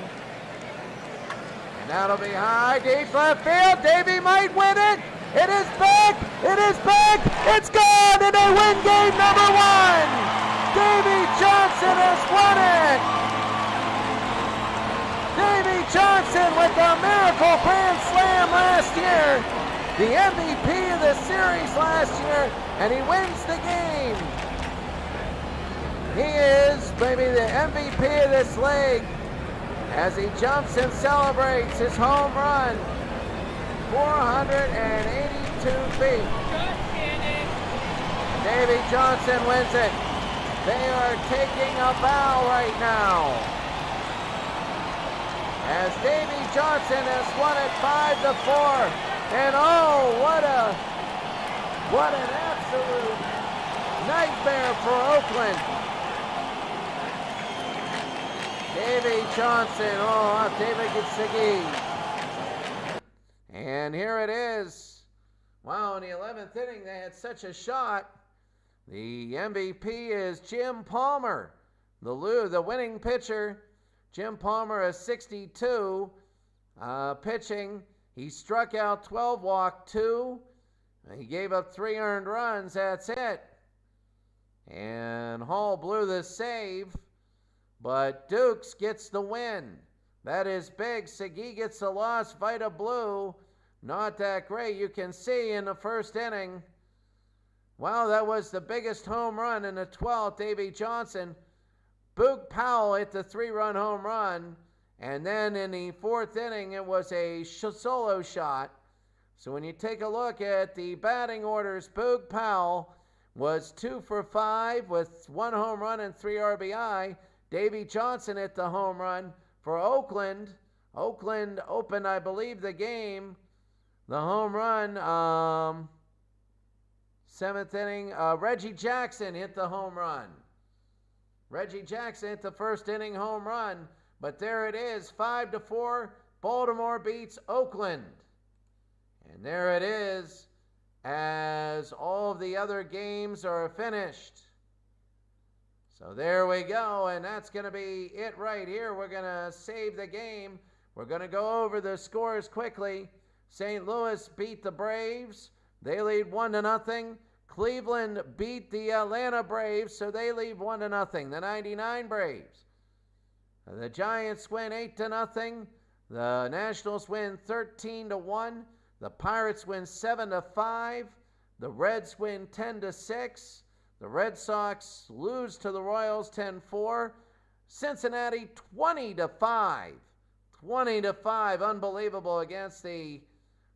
And that'll be high, deep left field. Davey might win it. It is back. It is back. It's gone, and they win game number 1. Davey Johnson has won it. Davey Johnson with hit the miracle grand slam last year, the MVP of the series last year, and he wins the game. He is maybe the MVP of this league as he jumps and celebrates his home run. 482 feet. Davey Johnson wins it. They are taking a bow right now, as Davey Johnson has won it 5-4. And oh, what an absolute nightmare for Oakland. Davey Johnson, oh, David Getsigi. And here it is. Wow, in the 11th inning, they had such a shot. The MVP is Jim Palmer, the winning pitcher. Jim Palmer is 62, pitching. He struck out 12, walked 2. He gave up 3 earned runs. That's it. And Hall blew the save, but Dukes gets the win. That is big. Segui gets the loss. Vita Blue, not that great. You can see in the first inning, wow, that was the biggest home run in the 12th. Davey Johnson. Boog Powell hit the 3-run home run. And then in the 4th inning, it was a solo shot. So when you take a look at the batting orders, Boog Powell was 2 for 5 with 1 home run and 3 RBI. Davey Johnson hit the home run for Oakland. Oakland opened, I believe, the game. The home run, 7th inning, Reggie Jackson hit the home run. Reggie Jackson hit the first inning home run. But there it is, 5-4. Baltimore beats Oakland. And there it is, as all of the other games are finished. So there we go, and that's going to be it right here. We're going to save the game. We're going to go over the scores quickly. St. Louis beat the Braves. They lead 1-0. Cleveland beat the Atlanta Braves, so they lead 1-0. The 99 Braves. The Giants win 8-0. The Nationals win 13-1. The Pirates win 7-5. The Reds win 10-6. The Red Sox lose to the Royals 10-4. Cincinnati 20-5. 20-5, unbelievable, against the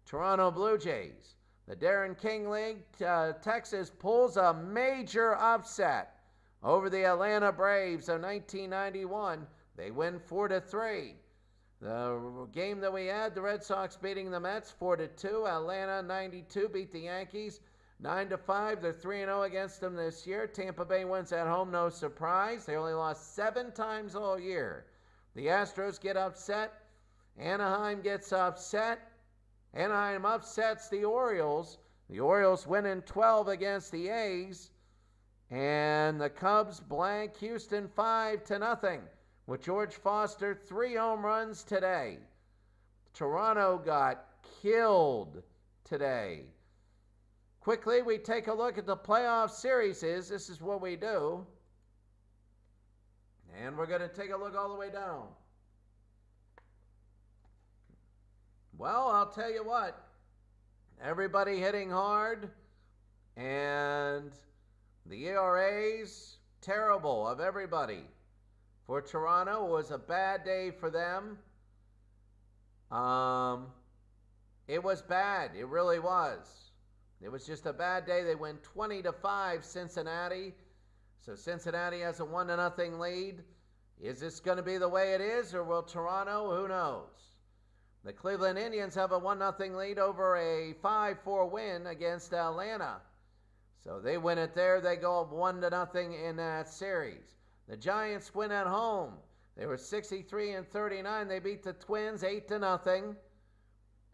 Toronto Blue Jays. The Darren King League, Texas pulls a major upset over the Atlanta Braves of 1991. They win 4-3. The game that we had, the Red Sox beating the Mets 4-2. Atlanta 92 beat the Yankees 9-5. They're 3-0 against them this year. Tampa Bay wins at home, no surprise. They only lost 7 times all year. The Astros get upset. Anaheim gets upset. Anaheim upsets the Orioles. The Orioles win in 12 against the A's. And the Cubs blank Houston 5-0 with George Foster 3 home runs today. Toronto got killed today. Quickly, we take a look at the playoff series. This is what we do. And we're going to take a look all the way down. Well, I'll tell you what. Everybody hitting hard. And the ERAs, terrible of everybody. For Toronto, it was a bad day for them. It was bad. It really was. It was just a bad day. They went 20-5 Cincinnati. So Cincinnati has a 1-0 lead. Is this going to be the way it is, or will Toronto? Who knows? The Cleveland Indians have a 1-0 lead over a 5-4 win against Atlanta. So they win it there. They go up 1-0 in that series. The Giants win at home. They were 63-39. They beat the Twins 8-0.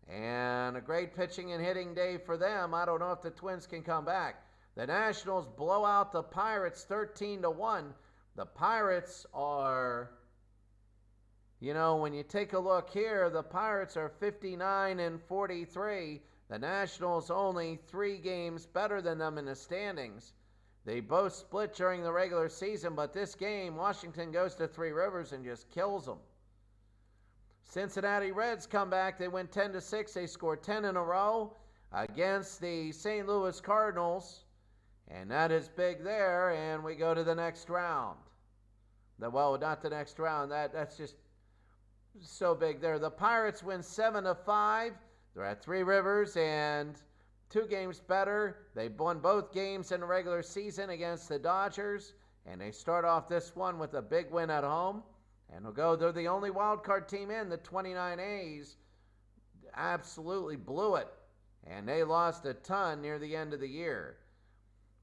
And a great pitching and hitting day for them. I don't know if the Twins can come back. The Nationals blow out the Pirates 13-1. The Pirates are, when you take a look here, the Pirates are 59-43. The Nationals only 3 games better than them in the standings. They both split during the regular season, but this game, Washington goes to Three Rivers and just kills them. Cincinnati Reds come back. They win 10-6. They score 10 in a row against the St. Louis Cardinals. And that is big there. And we go to the next round. Well, not the next round. That's just so big there. The Pirates win 7-5. They're at Three Rivers and 2 games better. They won both games in the regular season against the Dodgers. And they start off this one with a big win at home. And they're the only wild card team in. The 29A's absolutely blew it. And they lost a ton near the end of the year.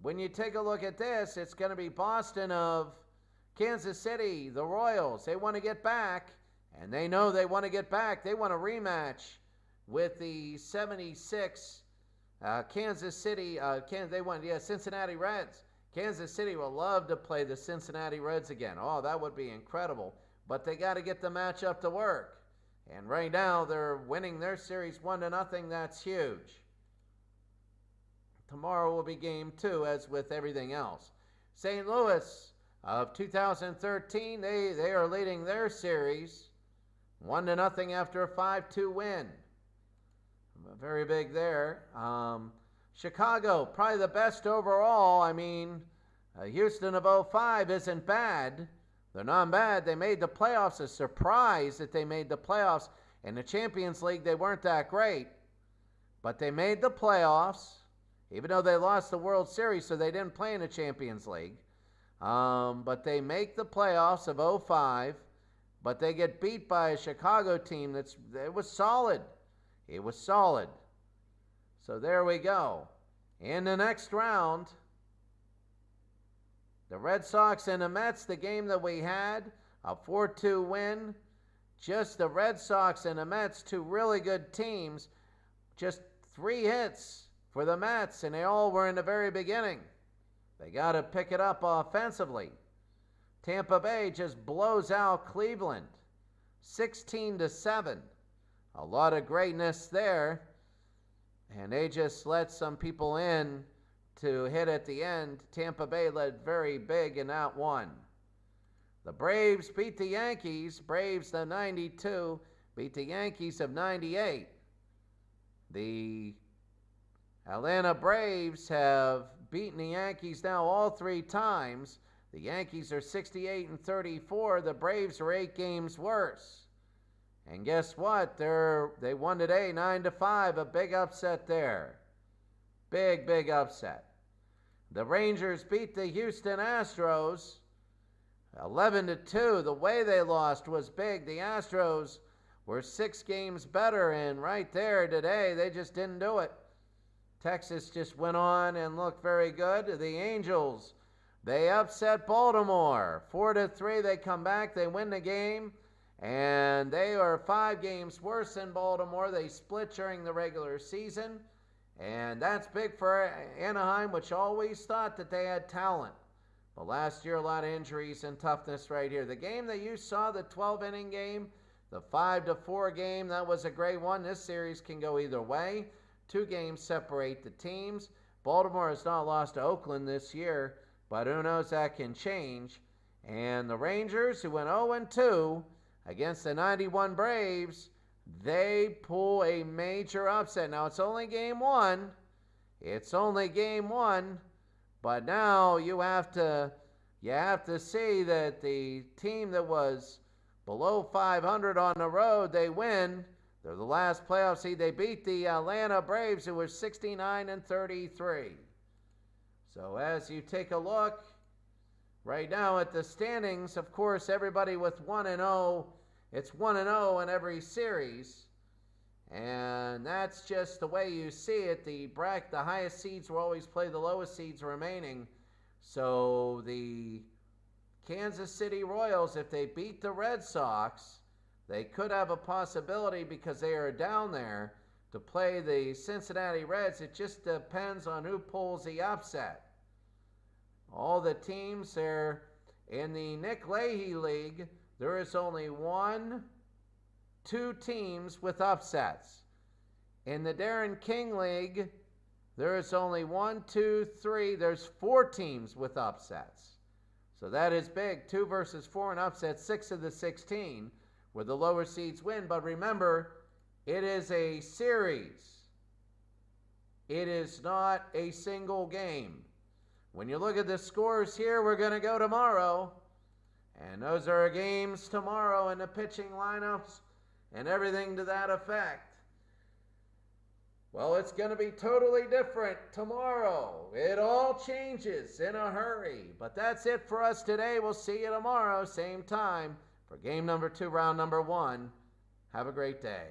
When you take a look at this, it's going to be Boston of Kansas City, the Royals. They want to get back, and they know they want to get back. They want a rematch with the 76 Kansas City. Cincinnati Reds. Kansas City will love to play the Cincinnati Reds again. Oh, that would be incredible. But they got to get the matchup to work. And right now, they're winning their series 1-0. That's huge. Tomorrow will be game 2, as with everything else. St. Louis of 2013, they are leading their series 1-0 after a 5-2 win. Very big there. Chicago, probably the best overall. I mean, Houston of 05 isn't bad. They're not bad. They made the playoffs. A surprise that they made the playoffs. In the Champions League, they weren't that great. But they made the playoffs, even though they lost the World Series, so they didn't play in the Champions League. But they make the playoffs of 05. But they get beat by a Chicago team it was solid. It was solid. So there we go. In the next round, the Red Sox and the Mets, the game that we had, a 4-2 win. Just the Red Sox and the Mets, 2 really good teams. Just 3 hits for the Mets, and they all were in the very beginning. They got to pick it up offensively. Tampa Bay just blows out Cleveland, 16-7. A lot of greatness there. And they just let some people in to hit at the end. Tampa Bay led very big in that one. The Braves beat the Yankees. Braves of 92 beat the Yankees of 98. The Atlanta Braves have beaten the Yankees now all 3 times. The Yankees are 68-34. The Braves are 8 games worse. And guess what? They won today 9-5. A big upset there. Big upset. The Rangers beat the Houston Astros 11-2. The way they lost was big. The Astros were 6 games better, and right there today, they just didn't do it. Texas just went on and looked very good. The Angels, they upset Baltimore 4-3. They come back, they win the game, and they are 5 games worse than Baltimore. They split during the regular season, and that's big for Anaheim, which always thought that they had talent. But last year, a lot of injuries and toughness right here. The game that you saw, the 12-inning game, the 5-4 game, that was a great one. This series can go either way. 2 games separate the teams. Baltimore has not lost to Oakland this year, but who knows, that can change. And the Rangers, who went 0-2 against the 91 Braves, they pull a major upset. Now, it's only game 1. It's only game 1. But now you have to see that the team that was below 500 on the road, they win. They're the last playoff seed. They beat the Atlanta Braves, who were 69-33. So as you take a look right now at the standings, of course, everybody with 1-0, it's 1-0 in every series. And that's just the way you see it. The highest seeds will always play the lowest seeds remaining. So the Kansas City Royals, if they beat the Red Sox, they could have a possibility, because they are down there, to play the Cincinnati Reds. It just depends on who pulls the upset. All the teams there in the Nick Leahy League, there is only 2 teams with upsets. In the Darren King League, there is only there's 4 teams with upsets. So that is big. 2 versus 4 and upsets, 6 of the 16. where the lower seeds win. But remember, it is a series. It is not a single game. When you look at the scores here, we're going to go tomorrow. And those are games tomorrow and the pitching lineups and everything to that effect. Well, it's going to be totally different tomorrow. It all changes in a hurry. But that's it for us today. We'll see you tomorrow, same time, for game number 2, round number 1. Have a great day.